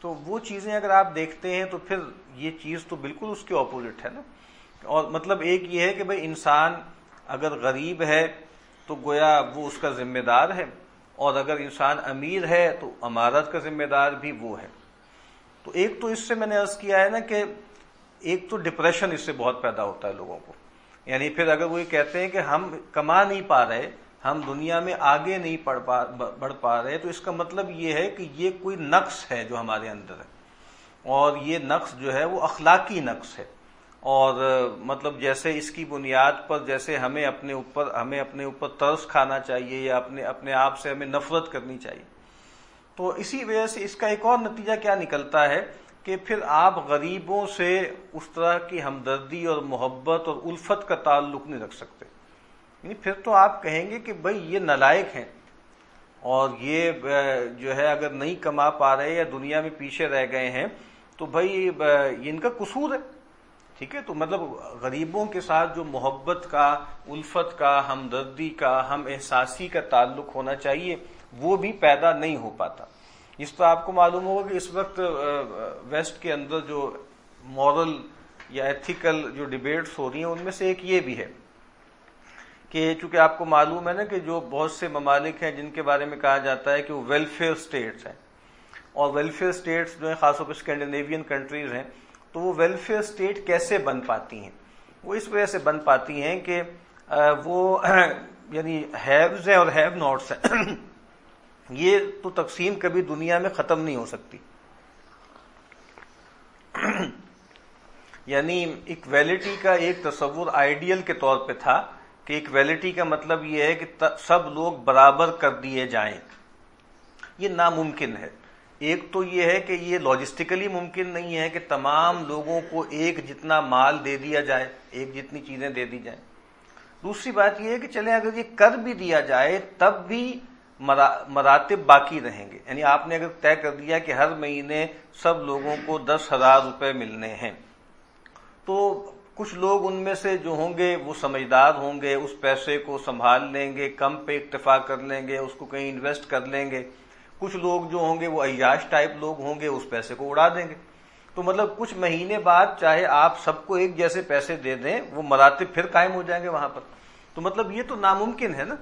S1: تو وہ چیزیں اگر آپ دیکھتے ہیں تو پھر یہ چیز تو بالکل اس کے اپوزٹ ہے نا. اور مطلب ایک یہ ہے کہ بھئی انسان اگر غریب ہے تو گویا وہ اس کا ذمہ دار ہے، اور اگر انسان امیر ہے تو امارت کا ذمہ دار بھی وہ ہے. تو ایک تو اس سے میں نے عرض کیا ہے نا کہ ایک تو ڈپریشن اس سے بہت پیدا ہوتا ہے لوگوں کو. یعنی پھر اگر وہ یہ کہتے ہیں کہ ہم کما نہیں پا رہے، ہم دنیا میں آگے نہیں بڑھ پا رہے، تو اس کا مطلب یہ ہے کہ یہ کوئی نقص ہے جو ہمارے اندر ہے، اور یہ نقص جو ہے وہ اخلاقی نقص ہے. اور مطلب جیسے اس کی بنیاد پر جیسے ہمیں اپنے اوپر ترس کھانا چاہیے یا اپنے آپ سے ہمیں نفرت کرنی چاہیے. تو اسی وجہ سے اس کا ایک اور نتیجہ کیا نکلتا ہے کہ پھر آپ غریبوں سے اس طرح کی ہمدردی اور محبت اور الفت کا تعلق نہیں رکھ سکتے. یعنی پھر تو آپ کہیں گے کہ بھئی یہ نالائق ہیں، اور یہ جو ہے اگر نہیں کما پا رہے یا دنیا میں پیچھے رہ گئے ہیں تو بھائی یہ ان کا قصور ہے. ٹھیک ہے, تو مطلب غریبوں کے ساتھ جو محبت کا, الفت کا, ہمدردی کا, ہم احساسی کا تعلق ہونا چاہیے وہ بھی پیدا نہیں ہو پاتا. اس پر آپ کو معلوم ہوگا کہ اس وقت ویسٹ کے اندر جو مورل یا ایتھیکل جو ڈیبیٹس ہو رہی ہیں ان میں سے ایک یہ بھی ہے کہ چونکہ آپ کو معلوم ہے نا کہ جو بہت سے ممالک ہیں جن کے بارے میں کہا جاتا ہے کہ وہ ویلفیئر اسٹیٹس ہیں, اور ویلفیئر اسٹیٹس جو ہیں خاص طور پر اسکینڈینیوین کنٹریز ہیں, تو وہ ویلفیئر اسٹیٹ کیسے بن پاتی ہیں؟ وہ اس وجہ سے بن پاتی ہیں کہ وہ یعنی ہیوز ہیں اور ہیو ناٹس ہیں. یہ تو تقسیم کبھی دنیا میں ختم نہیں ہو سکتی. یعنی ایکویلٹی کا ایک تصور آئیڈیل کے طور پہ تھا کہ ایکویلٹی کا مطلب یہ ہے کہ سب لوگ برابر کر دیے جائیں. یہ ناممکن ہے. ایک تو یہ ہے کہ یہ لاجسٹیکلی ممکن نہیں ہے کہ تمام لوگوں کو ایک جتنا مال دے دیا جائے, ایک جتنی چیزیں دے دی جائیں. دوسری بات یہ ہے کہ چلیں اگر یہ کر بھی دیا جائے تب بھی مراتب باقی رہیں گے. یعنی آپ نے اگر طے کر دیا کہ ہر مہینے سب لوگوں کو 10,000 روپے ملنے ہیں, تو کچھ لوگ ان میں سے جو ہوں گے وہ سمجھدار ہوں گے, اس پیسے کو سنبھال لیں گے, کم پہ اکتفا کر لیں گے, اس کو کہیں انویسٹ کر لیں گے. کچھ لوگ جو ہوں گے وہ عیاش ٹائپ لوگ ہوں گے, اس پیسے کو اڑا دیں گے. تو مطلب کچھ مہینے بعد چاہے آپ سب کو ایک جیسے پیسے دے دیں, وہ مراتب پھر قائم ہو جائیں گے وہاں پر. تو مطلب یہ تو ناممکن ہے نا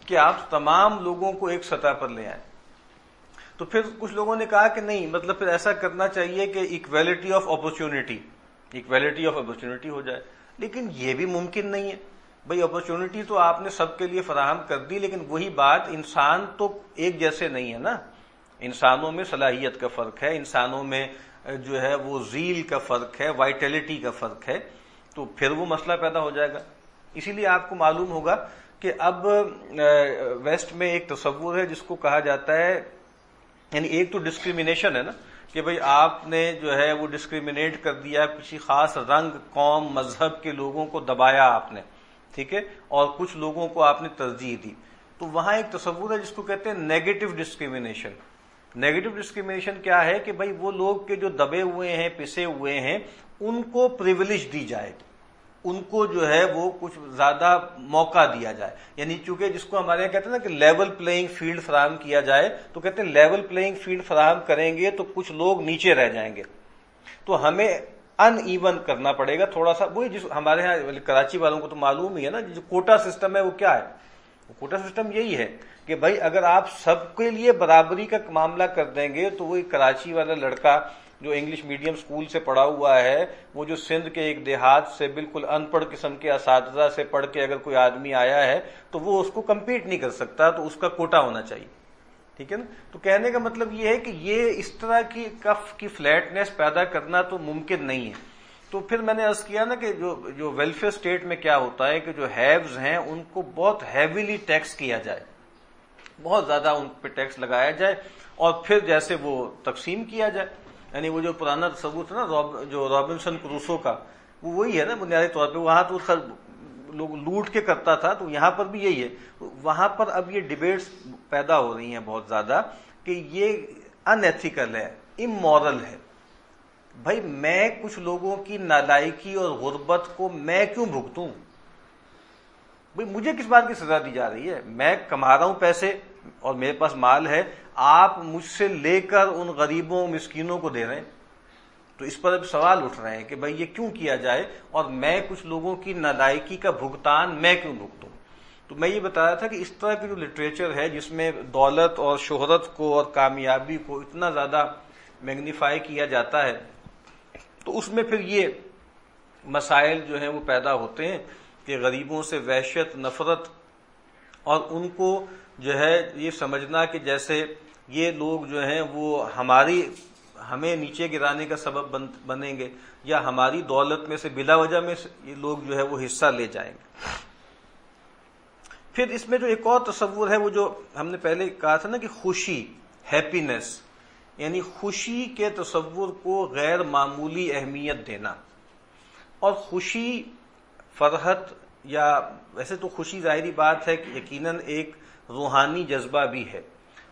S1: کہ آپ تمام لوگوں کو ایک سطح پر لے آئیں. تو پھر کچھ لوگوں نے کہا کہ نہیں, مطلب پھر ایسا کرنا چاہیے کہ ایکویلٹی آف اپرچونٹی ہو جائے. لیکن یہ بھی ممکن نہیں ہے. بھئی اپرچونٹی تو آپ نے سب کے لیے فراہم کر دی, لیکن وہی بات, انسان تو ایک جیسے نہیں ہے نا. انسانوں میں صلاحیت کا فرق ہے, انسانوں میں جو ہے وہ زیل کا فرق ہے, وائٹیلٹی کا فرق ہے. تو پھر وہ مسئلہ پیدا ہو جائے گا. اسی لیے آپ کو معلوم ہوگا کہ اب ویسٹ میں ایک تصور ہے جس کو کہا جاتا ہے, یعنی ایک تو ڈسکریمنیشن ہے نا کہ بھئی آپ نے جو ہے وہ ڈسکریمنیٹ کر دیا, کسی خاص رنگ, قوم, مذہب کے لوگوں کو دبایا آپ نے, ٹھیک ہے, اور کچھ لوگوں کو آپ نے ترجیح دی. تو وہاں ایک تصور ہے جس کو کہتے ہیں نیگیٹو ڈسکریمنیشن. نیگیٹو ڈسکریمنیشن کیا ہے کہ بھئی وہ لوگ کے جو دبے ہوئے ہیں, پسے ہوئے ہیں, ان کو پریویلیج دی جائے, ان کو جو ہے وہ کچھ زیادہ موقع دیا جائے. یعنی چونکہ جس کو ہمارے یہاں کہتے ہیں نا کہ لیول پلئنگ فیلڈ فراہم کیا جائے, تو کہتے ہیں لیول پلئنگ فیلڈ فراہم کریں گے تو کچھ لوگ نیچے رہ جائیں گے. تو ہمیں ان ایون کرنا پڑے گا تھوڑا سا. وہی جس ہمارے ہاں کراچی والوں کو تو معلوم ہی ہے نا, جو کوٹا سسٹم ہے وہ کیا ہے. کوٹا سسٹم یہی ہے کہ بھائی اگر آپ سب کے لیے برابری کا معاملہ کر دیں گے تو وہی کراچی والا لڑکا جو انگلش میڈیم اسکول سے پڑھا ہوا ہے, وہ جو سندھ کے ایک دیہات سے بالکل ان پڑھ قسم کے اساتذہ سے پڑھ کے اگر کوئی آدمی آیا ہے تو وہ اس کو کمپیٹ نہیں کر سکتا, تو اس کا کوٹا ہونا چاہیے. ٹھیک ہے نا. تو کہنے کا مطلب یہ ہے کہ یہ اس طرح کی کف کی فلیٹنس پیدا کرنا تو ممکن نہیں ہے. تو پھر میں نے عرض کیا نا کہ جو ویلفیئر اسٹیٹ میں کیا ہوتا ہے کہ جو ہیوز ہیں ان کو بہت ہیویلی ٹیکس کیا جائے, بہت زیادہ ان پہ ٹیکس لگایا جائے, اور پھر جیسے وہ تقسیم کیا جائے. یعنی وہ جو پرانا تصور تھا نا جو رابنسن کروسو کا, وہ وہی ہے نا بنیادی طور پہ. وہاں تو لوگ لوٹ کے کرتا تھا, تو یہاں پر بھی یہی ہے. وہاں پر اب یہ ڈیبیٹس پیدا ہو رہی ہیں بہت زیادہ کہ یہ ان ایتھیکل ہے, امورل ہے. بھائی میں کچھ لوگوں کی نالائکی اور غربت کو میں کیوں بھگتوں؟ بھائی مجھے کس بات کی سزا دی جا رہی ہے؟ میں کما رہا ہوں پیسے اور میرے پاس مال ہے, آپ مجھ سے لے کر ان غریبوں مسکینوں کو دے رہے ہیں. تو اس پر اب سوال اٹھ رہے ہیں کہ بھائی یہ کیوں کیا جائے, اور میں کچھ لوگوں کی نالائکی کا بھگتان میں کیوں بھگتوں؟ تو میں یہ بتا رہا تھا کہ اس طرح کی جو لٹریچر ہے جس میں دولت اور شہرت کو اور کامیابی کو اتنا زیادہ میگنیفائی کیا جاتا ہے, تو اس میں پھر یہ مسائل جو ہیں وہ پیدا ہوتے ہیں کہ غریبوں سے وحشت, نفرت, اور ان کو جو ہے یہ سمجھنا کہ جیسے یہ لوگ جو ہیں وہ ہمیں نیچے گرانے کا سبب بنیں گے, یا ہماری دولت میں سے بلا وجہ میں یہ لوگ جو ہے وہ حصہ لے جائیں گے. پھر اس میں جو ایک اور تصور ہے وہ جو ہم نے پہلے کہا تھا نا کہ خوشی, ہیپینس, یعنی خوشی کے تصور کو غیر معمولی اہمیت دینا. اور خوشی, فرحت, یا ویسے تو خوشی ظاہری بات ہے کہ یقیناً ایک روحانی جذبہ بھی ہے.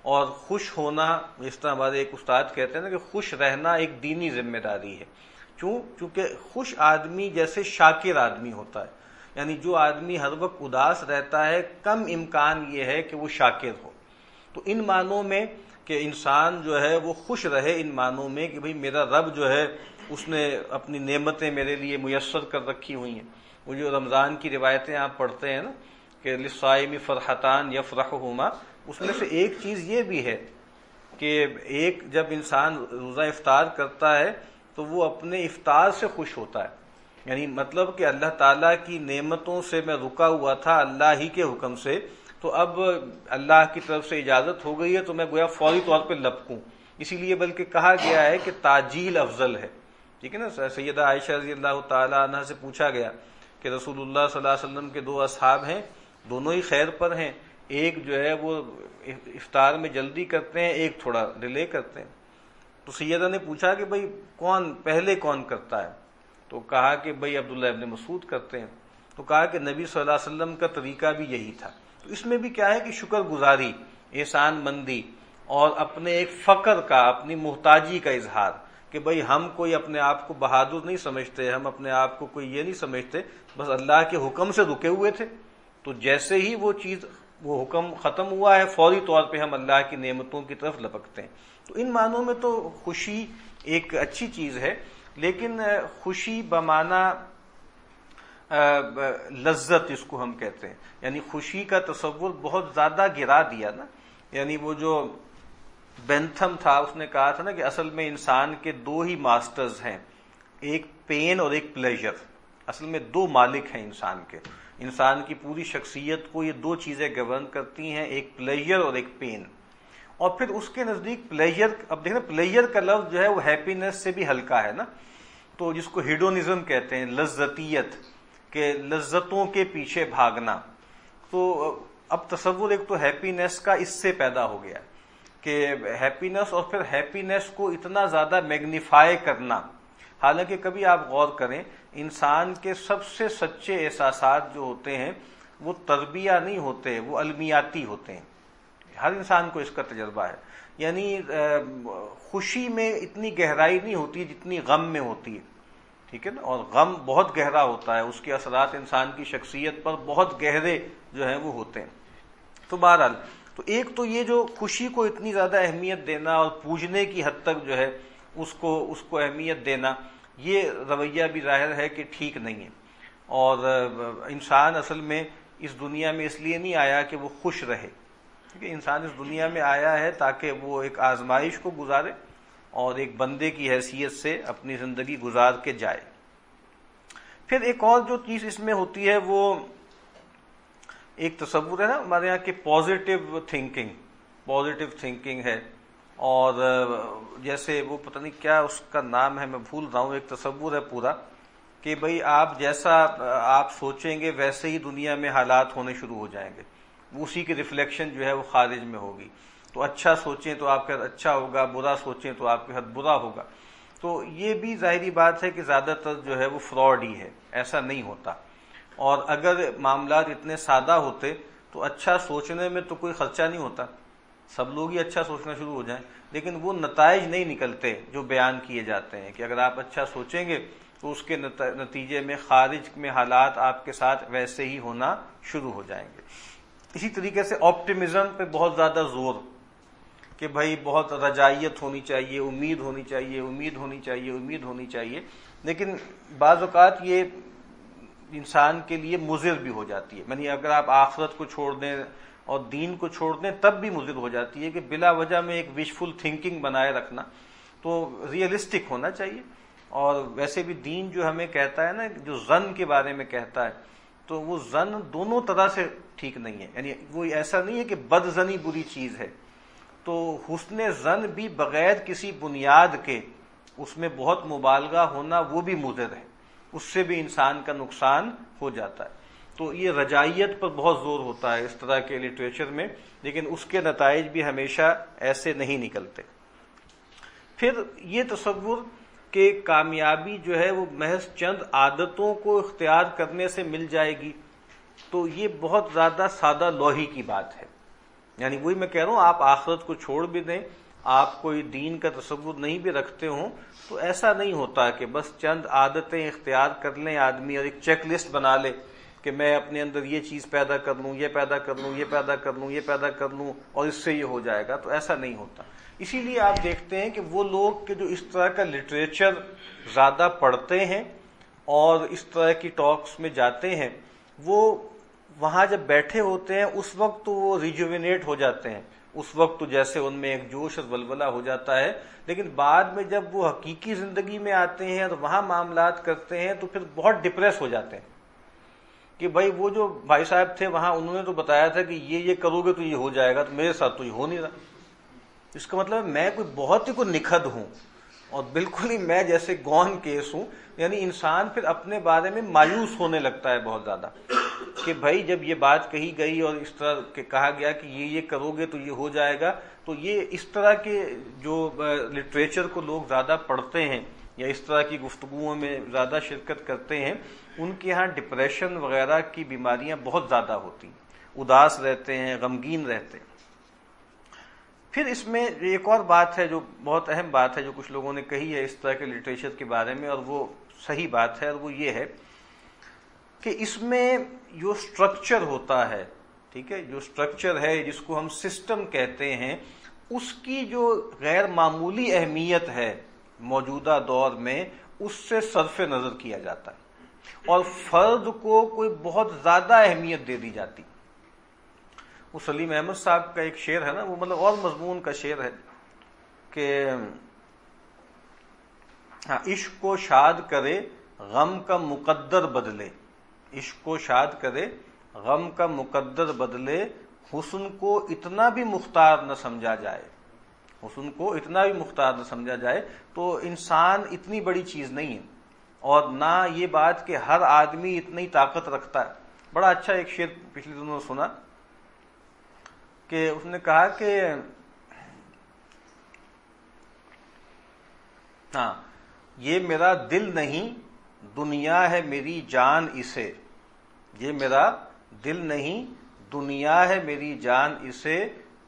S1: اور خوش ہونا، جس طرح ہمارے ایک استاد کہتے ہیں نا کہ خوش رہنا ایک دینی ذمہ داری ہے. چونکہ خوش آدمی جیسے شاکر آدمی ہوتا ہے، یعنی جو آدمی ہر وقت اداس رہتا ہے کم امکان یہ ہے کہ وہ شاکر ہو. تو ان معنوں میں کہ انسان جو ہے وہ خوش رہے، ان معنوں میں کہ بھئی میرا رب جو ہے اس نے اپنی نعمتیں میرے لیے میسر کر رکھی ہوئی ہیں. وہ جو رمضان کی روایتیں آپ پڑھتے ہیں نا کہ للصائم فرحتان یفرحہما، اس میں سے ایک چیز یہ بھی ہے کہ ایک جب انسان روزہ افطار کرتا ہے تو وہ اپنے افطار سے خوش ہوتا ہے. یعنی مطلب کہ اللہ تعالیٰ کی نعمتوں سے میں رکا ہوا تھا اللہ ہی کے حکم سے، تو اب اللہ کی طرف سے اجازت ہو گئی ہے تو میں گویا فوری طور پہ لپکوں. اسی لیے بلکہ کہا گیا ہے کہ تاجیل افضل ہے. ٹھیک ہے نا. سیدہ عائشہ رضی اللہ تعالیٰ عنہ سے پوچھا گیا کہ رسول اللہ صلی اللہ علیہ وسلم کے 2 اصحاب ہیں، دونوں ہی خیر پر ہیں، ایک جو ہے وہ افطار میں جلدی کرتے ہیں، ایک تھوڑا ڈیلے کرتے ہیں. تو سیدہ نے پوچھا کہ بھئی پہلے کون کرتا ہے؟ تو کہا کہ بھئی عبداللہ ابن مسعود کرتے ہیں. تو کہا کہ نبی صلی اللہ علیہ وسلم کا طریقہ بھی یہی تھا. تو اس میں بھی کیا ہے کہ شکر گزاری، احسان مندی اور اپنے ایک فقر کا، اپنی محتاجی کا اظہار کہ بھئی ہم کوئی اپنے آپ کو بہادر نہیں سمجھتے، ہم اپنے آپ کو کوئی یہ نہیں سمجھتے، بس اللہ کے حکم سے رکے ہوئے تھے. تو جیسے ہی وہ حکم ختم ہوا ہے فوری طور پہ ہم اللہ کی نعمتوں کی طرف لپکتے ہیں. تو ان معنوں میں تو خوشی ایک اچھی چیز ہے، لیکن خوشی بمعنی لذت اس کو ہم کہتے ہیں. یعنی خوشی کا تصور بہت زیادہ گرا دیا نا. یعنی وہ جو بینتھم تھا اس نے کہا تھا نا کہ اصل میں انسان کے 2 ہی ماسٹرز ہیں، ایک پین اور ایک پلیجر. اصل میں 2 مالک ہیں انسان کے. انسان کی پوری شخصیت کو یہ 2 چیزیں گورن کرتی ہیں، ایک پلیجر اور ایک پین. اور پھر اس کے نزدیک پلیجر، اب دیکھیں پلیجر کا لفظ جو ہے وہ ہیپینس سے بھی ہلکا ہے نا. تو جس کو ہیڈونزم کہتے ہیں، لذتیت، کہ لذتوں کے پیچھے بھاگنا. تو اب تصور ایک تو ہیپینس کا اس سے پیدا ہو گیا کہ ہیپینس، اور پھر ہیپینس کو اتنا زیادہ میگنیفائی کرنا. حالانکہ کبھی آپ غور کریں انسان کے سب سے سچے احساسات جو ہوتے ہیں وہ تربیہ نہیں ہوتے، وہ علمیاتی ہوتے ہیں. ہر انسان کو اس کا تجربہ ہے. یعنی خوشی میں اتنی گہرائی نہیں ہوتی جتنی غم میں ہوتی ہے. ٹھیک ہے نا. اور غم بہت گہرا ہوتا ہے، اس کے اثرات انسان کی شخصیت پر بہت گہرے جو ہیں وہ ہوتے ہیں. تو بہرحال تو ایک تو یہ جو خوشی کو اتنی زیادہ اہمیت دینا اور پوجنے کی حد تک جو ہے اس کو اہمیت دینا، یہ رویہ بھی ظاہر ہے کہ ٹھیک نہیں ہے. اور انسان اصل میں اس دنیا میں اس لیے نہیں آیا کہ وہ خوش رہے. کیونکہ انسان اس دنیا میں آیا ہے تاکہ وہ ایک آزمائش کو گزارے اور ایک بندے کی حیثیت سے اپنی زندگی گزار کے جائے. پھر ایک اور جو چیز اس میں ہوتی ہے وہ ایک تصور ہے نا ہمارے یہاں کہ پازیٹیو تھنکنگ ہے. اور جیسے وہ پتہ نہیں کیا اس کا نام ہے، میں بھول رہا ہوں، ایک تصور ہے پورا کہ بھئی آپ جیسا آپ سوچیں گے ویسے ہی دنیا میں حالات ہونے شروع ہو جائیں گے، اسی کی ریفلیکشن جو ہے وہ خارج میں ہوگی. تو اچھا سوچیں تو آپ کے حد اچھا ہوگا، برا سوچیں تو آپ کے حد برا ہوگا. تو یہ بھی ظاہری بات ہے کہ زیادہ تر جو ہے وہ فراڈ ہی ہے، ایسا نہیں ہوتا. اور اگر معاملات اتنے سادہ ہوتے تو اچھا سوچنے میں تو کوئی خرچہ نہیں ہوتا، سب لوگ ہی اچھا سوچنا شروع ہو جائیں. لیکن وہ نتائج نہیں نکلتے جو بیان کیے جاتے ہیں کہ اگر آپ اچھا سوچیں گے تو اس کے نتیجے میں خارج میں حالات آپ کے ساتھ ویسے ہی ہونا شروع ہو جائیں گے. اسی طریقے سے آپٹیمزم پہ بہت زیادہ زور کہ بھائی بہت رجائیت ہونی چاہیے، امید ہونی چاہیے. لیکن بعض اوقات یہ انسان کے لیے مضر بھی ہو جاتی ہے. یعنی اگر آپ آخرت کو چھوڑ دیں اور دین کو چھوڑ دیں تب بھی مضر ہو جاتی ہے کہ بلا وجہ میں ایک وشفل تھنکنگ بنائے رکھنا. تو ریئلسٹک ہونا چاہیے. اور ویسے بھی دین جو ہمیں کہتا ہے نا، جو ظن کے بارے میں کہتا ہے، تو وہ ظن دونوں طرح سے ٹھیک نہیں ہے. یعنی وہ ایسا نہیں ہے کہ بد ظنی بری چیز ہے، تو حسن ظن بھی بغیر کسی بنیاد کے اس میں بہت مبالغہ ہونا وہ بھی مضر ہے، اس سے بھی انسان کا نقصان ہو جاتا ہے. تو یہ رجائیت پر بہت زور ہوتا ہے اس طرح کے لٹریچر میں، لیکن اس کے نتائج بھی ہمیشہ ایسے نہیں نکلتے. پھر یہ تصور کہ کامیابی جو ہے وہ محض چند عادتوں کو اختیار کرنے سے مل جائے گی، تو یہ بہت زیادہ سادہ لوحی کی بات ہے. یعنی وہی میں کہہ رہا ہوں، آپ آخرت کو چھوڑ بھی دیں، آپ کوئی دین کا تصور نہیں بھی رکھتے ہوں، تو ایسا نہیں ہوتا کہ بس چند عادتیں اختیار کر لیں آدمی اور ایک چیک لسٹ بنا لے کہ میں اپنے اندر یہ چیز پیدا کر لوں، یہ پیدا کر لوں، یہ پیدا کر لوں، یہ پیدا کر لوں اور اس سے یہ ہو جائے گا، تو ایسا نہیں ہوتا۔ اسی لیے آپ دیکھتے ہیں کہ وہ لوگ کہ جو اس طرح کا لٹریچر زیادہ پڑھتے ہیں اور اس طرح کی ٹاکس میں جاتے ہیں، وہ وہاں جب بیٹھے ہوتے ہیں اس وقت تو وہ ریجوینیٹ ہو جاتے ہیں، اس وقت تو جیسے ان میں ایک جوش اور ولولہ ہو جاتا ہے، لیکن بعد میں جب وہ حقیقی زندگی میں آتے ہیں اور وہاں معاملات کرتے ہیں تو پھر بہت ڈپریس ہو جاتے ہیں کہ بھائی وہ جو بھائی صاحب تھے وہاں انہوں نے تو بتایا تھا کہ یہ کرو گے تو یہ ہو جائے گا، تو میرے ساتھ تو یہ ہو نہیں رہا۔ اس کا مطلب میں کوئی بہت ہی کوئی نکھد ہوں اور بالکل ہی میں جیسے گون کیس ہوں۔ یعنی انسان پھر اپنے بارے میں مایوس ہونے لگتا ہے بہت زیادہ کہ بھائی جب یہ بات کہی گئی اور اس طرح کہ کہا گیا کہ یہ کرو گے تو یہ ہو جائے گا، تو یہ اس طرح کے جو لٹریچر کو لوگ زیادہ پڑھتے ہیں یا اس طرح کی گفتگوؤں میں زیادہ شرکت کرتے ہیں، ان کے ہاں ڈپریشن وغیرہ کی بیماریاں بہت زیادہ ہوتی ہیں، اداس رہتے ہیں، غمگین رہتے ہیں۔ پھر اس میں ایک اور بات ہے جو بہت اہم بات ہے جو کچھ لوگوں نے کہی ہے اس طرح کے لٹریچر کے بارے میں، اور وہ صحیح بات ہے، اور وہ یہ ہے کہ اس میں جو سٹرکچر ہوتا ہے، ٹھیک ہے، جو سٹرکچر ہے جس کو ہم سسٹم کہتے ہیں، اس کی جو غیر معمولی اہمیت ہے موجودہ دور میں، اس سے صرف نظر کیا جاتا ہے اور فرد کو کوئی بہت زیادہ اہمیت دے دی جاتی۔ وہ سلیم احمد صاحب کا ایک شعر ہے نا، وہ مطلب اور مضمون کا شعر ہے کہ عشق کو شاد کرے غم کا مقدر بدلے، عشق کو شاد کرے غم کا مقدر بدلے، حسن کو اتنا بھی مختار نہ سمجھا جائے، حسن کو اتنا بھی مختار نہ سمجھا جائے۔ تو انسان اتنی بڑی چیز نہیں ہے، اور نہ یہ بات کہ ہر آدمی اتنی طاقت رکھتا ہے۔ بڑا اچھا ایک شعر پچھلے دنوں سنا کہ اس نے کہا کہ ہاں یہ میرا دل نہیں دنیا ہے میری جان اسے، یہ میرا دل نہیں دنیا ہے میری جان اسے،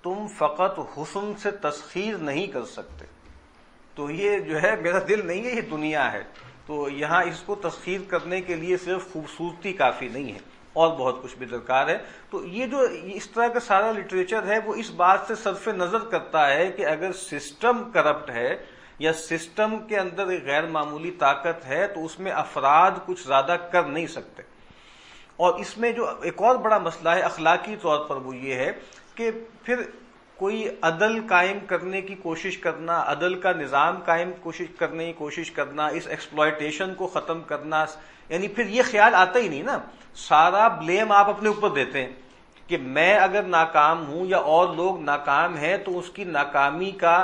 S1: تم فقط حسن سے تسخیر نہیں کر سکتے۔ تو یہ جو ہے میرا دل نہیں ہے، یہ دنیا ہے، تو یہاں اس کو تسخیر کرنے کے لیے صرف خوبصورتی کافی نہیں ہے، اور بہت کچھ بھی درکار ہے۔ تو یہ جو اس طرح کا سارا لٹریچر ہے وہ اس بات سے صرف نظر کرتا ہے کہ اگر سسٹم کرپٹ ہے یا سسٹم کے اندر ایک غیر معمولی طاقت ہے تو اس میں افراد کچھ زیادہ کر نہیں سکتے۔ اور اس میں جو ایک اور بڑا مسئلہ ہے اخلاقی طور پر وہ یہ ہے کہ پھر کوئی عدل قائم کرنے کی کوشش کرنا، عدل کا نظام قائم کرنے کی کوشش کرنا، اس ایکسپلائٹیشن کو ختم کرنا، یعنی پھر یہ خیال آتا ہی نہیں نا، سارا بلیم آپ اپنے اوپر دیتے ہیں کہ میں اگر ناکام ہوں یا اور لوگ ناکام ہیں تو اس کی ناکامی کا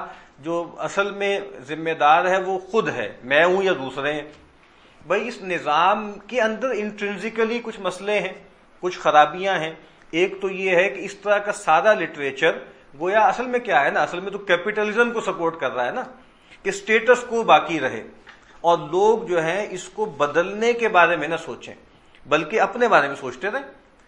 S1: جو اصل میں ذمہ دار ہے وہ خود ہے، میں ہوں یا دوسرے ہیں۔ بھائی اس نظام کے اندر انٹرنسیکلی کچھ مسئلے ہیں، کچھ خرابیاں ہیں۔ ایک تو یہ ہے کہ اس طرح کا سادہ لٹریچر گویا اصل میں کیا ہے نا، اصل میں تو کیپٹلزم کو سپورٹ کر رہا ہے نا، کہ سٹیٹس کو باقی رہے اور لوگ جو ہیں اس کو بدلنے کے بارے میں نہ سوچیں بلکہ اپنے بارے میں سوچتے رہیں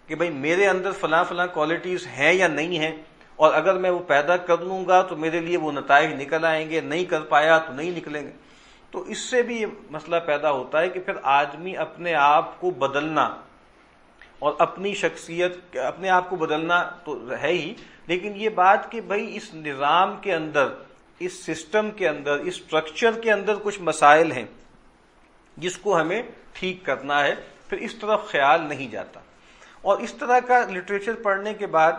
S1: کہ بھائی میرے اندر فلاں فلاں کوالٹیز ہیں یا نہیں ہیں، اور اگر میں وہ پیدا کر لوں گا تو میرے لیے وہ نتائج نکل آئیں گے، نہیں کر پایا تو نہیں نکلیں گے۔ تو اس سے بھی یہ مسئلہ پیدا ہوتا ہے کہ پھر آدمی اپنے آپ کو بدلنا اور اپنی شخصیت، اپنے آپ کو بدلنا تو ہے ہی، لیکن یہ بات کہ بھائی اس نظام کے اندر، اس سسٹم کے اندر، اس سٹرکچر کے اندر کچھ مسائل ہیں جس کو ہمیں ٹھیک کرنا ہے، پھر اس طرف خیال نہیں جاتا۔ اور اس طرح کا لٹریچر پڑھنے کے بعد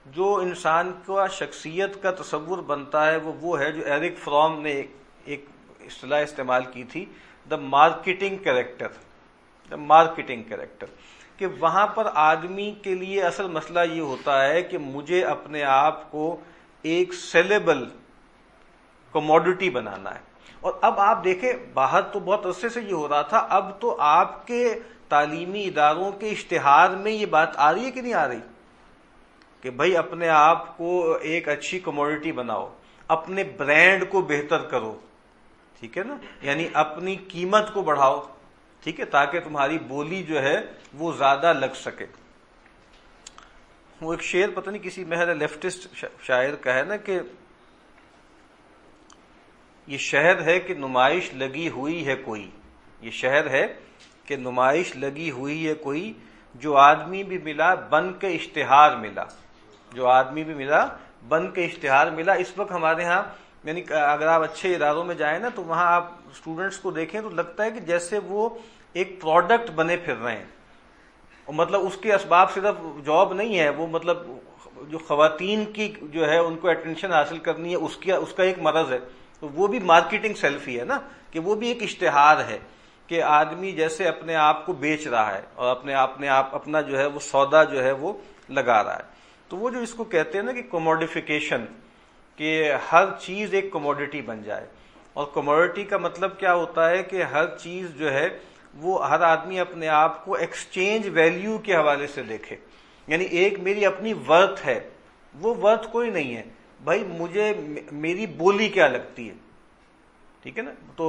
S1: جو انسان کا شخصیت کا تصور بنتا ہے وہ ہے جو ایرک فروم نے ایک اصطلاح استعمال کی تھی، the marketing character, the marketing character, کہ وہاں پر آدمی کے لیے اصل مسئلہ یہ ہوتا ہے کہ مجھے اپنے آپ کو ایک سیلیبل کموڈٹی بنانا ہے۔ اور اب آپ دیکھیں باہر تو بہت عرصے سے یہ ہو رہا تھا، اب تو آپ کے تعلیمی اداروں کے اشتہار میں یہ بات آ رہی ہے کہ نہیں آ رہی کہ بھائی اپنے آپ کو ایک اچھی کموڈٹی بناؤ، اپنے برانڈ کو بہتر کرو، ٹھیک ہے نا، یعنی اپنی قیمت کو بڑھاؤ، ٹھیک ہے، تاکہ تمہاری بولی جو ہے وہ زیادہ لگ سکے۔ وہ ایک شعر پتہ نہیں کسی محض لیفٹسٹ شاعر کا ہے نا کہ یہ شہر ہے کہ نمائش لگی ہوئی ہے کوئی، یہ شہر ہے کہ نمائش لگی ہوئی ہے کوئی، جو آدمی بھی ملا بن کے اشتہار ملا، جو آدمی بھی ملا بن کے اشتہار ملا۔ اس وقت ہمارے ہاں یعنی اگر آپ اچھے اداروں میں جائیں نا تو وہاں آپ اسٹوڈنٹس کو دیکھیں تو لگتا ہے کہ جیسے وہ ایک پروڈکٹ بنے پھر رہے ہیں، اور مطلب اس کے اسباب صرف جاب نہیں ہے، وہ مطلب جو خواتین کی جو ہے ان کو اٹینشن حاصل کرنی ہے اس کا ایک مرض ہے، تو وہ بھی مارکیٹنگ سیلف ہی ہے نا، کہ وہ بھی ایک اشتہار ہے کہ آدمی جیسے اپنے آپ کو بیچ رہا ہے اور اپنا جو ہے وہ سودا جو ہے وہ لگا رہا ہے۔ تو وہ جو اس کو کہتے ہیں نا کہ کوموڈیفیکیشن، کہ ہر چیز ایک کوموڈیٹی بن جائے، اور کوموڈیٹی کا مطلب کیا ہوتا ہے کہ ہر چیز جو ہے وہ ہر آدمی اپنے آپ کو ایکسچینج ویلیو کے حوالے سے دیکھے، یعنی ایک میری اپنی ورتھ ہے، وہ ورتھ کوئی نہیں ہے بھائی، مجھے میری بولی کیا لگتی ہے، ٹھیک ہے نا۔ تو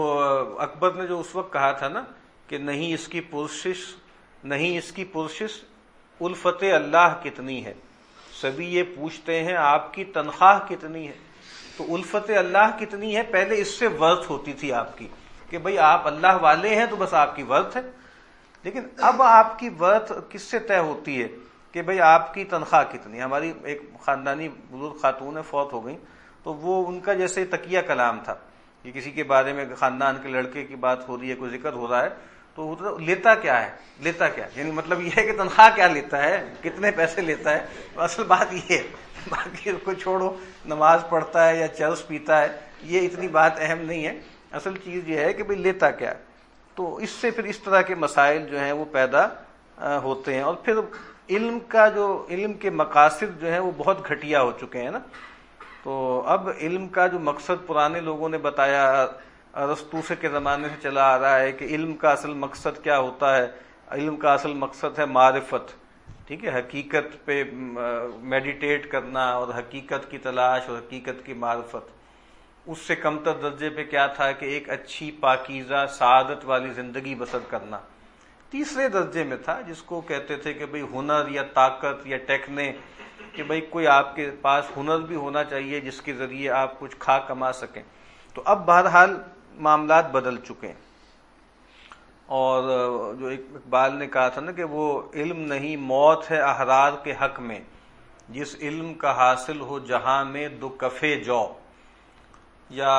S1: اکبر نے جو اس وقت کہا تھا نا کہ نہیں اس کی پرشش الفت اللہ کتنی ہے، سبھی یہ پوچھتے ہیں آپ کی تنخواہ کتنی ہے، تو الفت اللہ کتنی ہے پہلے اس سے ورتھ ہوتی تھی آپ کی، کہ بھئی آپ اللہ والے ہیں تو بس آپ کی ورتھ ہے، لیکن اب آپ کی ورتھ کس سے طے ہوتی ہے کہ بھئی آپ کی تنخواہ کتنی ہے۔ ہماری ایک خاندانی بزرگ خاتون فوت ہو گئی، تو وہ ان کا جیسے تکیہ کلام تھا کہ کسی کے بارے میں خاندان کے لڑکے کی بات ہو رہی ہے، کوئی ذکر ہو رہا ہے، تو لیتا کیا ہے، یعنی مطلب یہ ہے کہ تنخواہ کیا لیتا ہے، کتنے پیسے لیتا ہے، اصل بات یہ ہے، باقی اس کو چھوڑو، نماز پڑھتا ہے یا چرس پیتا ہے یہ اتنی بات اہم نہیں ہے، اصل چیز یہ ہے کہ بھئی لیتا کیا ہے۔ تو اس سے پھر اس طرح کے مسائل جو ہیں وہ پیدا ہوتے ہیں، اور پھر علم کے مقاصد جو ہیں وہ بہت گھٹیا ہو چکے ہیں نا۔ تو اب علم کا جو مقصد پرانے لوگوں نے بتایا، ارسطو سے کے زمانے سے چلا آ رہا ہے کہ علم کا اصل مقصد کیا ہوتا ہے، علم کا اصل مقصد ہے معرفت، ٹھیک ہے، حقیقت پہ میڈیٹیٹ کرنا اور حقیقت کی تلاش اور حقیقت کی معرفت۔ اس سے کمتر درجے پہ کیا تھا کہ ایک اچھی پاکیزہ سعادت والی زندگی بسر کرنا۔ تیسرے درجے میں تھا جس کو کہتے تھے کہ بھئی ہنر یا طاقت یا ٹیکنے، کہ بھئی کوئی آپ کے پاس ہنر بھی ہونا چاہیے جس کے ذریعے آپ کچھ کما سکیں۔ تو اب بہرحال معاملات بدل چکے ہیں، اور جو اقبال نے کہا تھا نا کہ وہ علم نہیں موت ہے احرار کے حق میں، جس علم کا حاصل ہو جہاں میں دو کفے جو، یا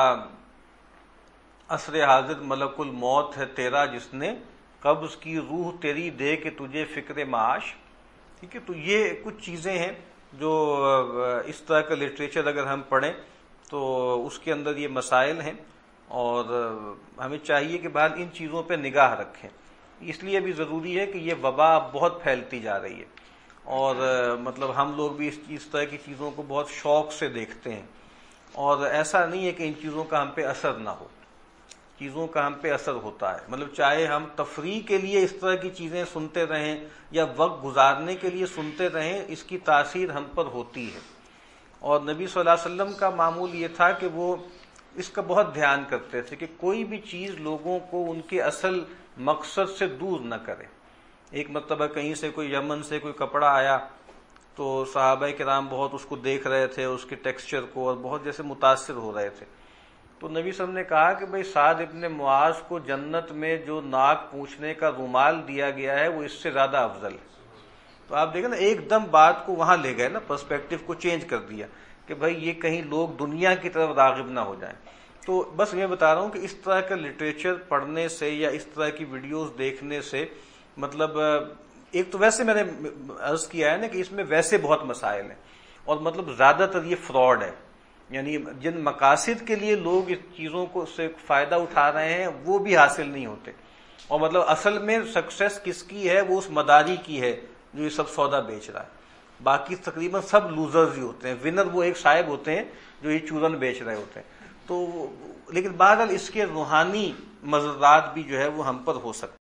S1: عصر حاضر ملک الموت ہے تیرا جس نے قبض کی روح تیری دے کے تجھے فکر معاش، ٹھیک ہے۔ تو یہ کچھ چیزیں ہیں جو اس طرح کا لٹریچر اگر ہم پڑھیں تو اس کے اندر یہ مسائل ہیں، اور ہمیں چاہیے کہ بعد ان چیزوں پہ نگاہ رکھیں۔ اس لیے بھی ضروری ہے کہ یہ وبا بہت پھیلتی جا رہی ہے، اور مطلب ہم لوگ بھی اس طرح کی چیزوں کو بہت شوق سے دیکھتے ہیں، اور ایسا نہیں ہے کہ ان چیزوں کا ہم پہ اثر نہ ہو، چیزوں کا ہم پہ اثر ہوتا ہے، مطلب چاہے ہم تفریح کے لیے اس طرح کی چیزیں سنتے رہیں یا وقت گزارنے کے لیے سنتے رہیں، اس کی تاثیر ہم پر ہوتی ہے۔ اور نبی صلی اللہ علیہ وسلم کا معمول یہ تھا کہ وہ اس کا بہت دھیان کرتے تھے کہ کوئی بھی چیز لوگوں کو ان کے اصل مقصد سے دور نہ کرے۔ ایک مرتبہ کہیں سے کوئی یمن سے کوئی کپڑا آیا تو صحابہ کرام بہت اس کو دیکھ رہے تھے، اس کے ٹیکسچر کو، اور بہت جیسے متاثر ہو رہے تھے۔ تو نبی صلی اللہ علیہ وسلم نے کہا کہ بھئی سعد ابن معاذ کو جنت میں جو ناک پوچھنے کا رومال دیا گیا ہے وہ اس سے زیادہ افضل ہے۔ تو آپ دیکھیں نا، ایک دم بات کو وہاں لے گئے نا، پرسپیکٹو کو چینج کر دیا کہ بھئی یہ کہیں لوگ دنیا کی طرف راغب نہ ہو جائیں۔ تو بس میں بتا رہا ہوں کہ اس طرح کا لٹریچر پڑھنے سے یا اس طرح کی ویڈیوز دیکھنے سے مطلب ایک تو ویسے میں نے عرض کیا ہے نا کہ اس میں ویسے بہت مسائل ہیں، اور مطلب زیادہ تر یہ فراڈ ہے، یعنی جن مقاصد کے لیے لوگ اس چیزوں کو سے فائدہ اٹھا رہے ہیں وہ بھی حاصل نہیں ہوتے، اور مطلب اصل میں سکسیس کس کی ہے، وہ اس مداری کی ہے جو یہ سب سودا بیچ رہا ہے، باقی تقریباً سب لوزرز ہی ہوتے ہیں، ونر وہ ایک صاحب ہوتے ہیں جو یہ چورن بیچ رہے ہوتے ہیں۔ تو لیکن بہرحال اس کے روحانی مضرات بھی جو ہے وہ ہم پر ہو سکتے ہیں۔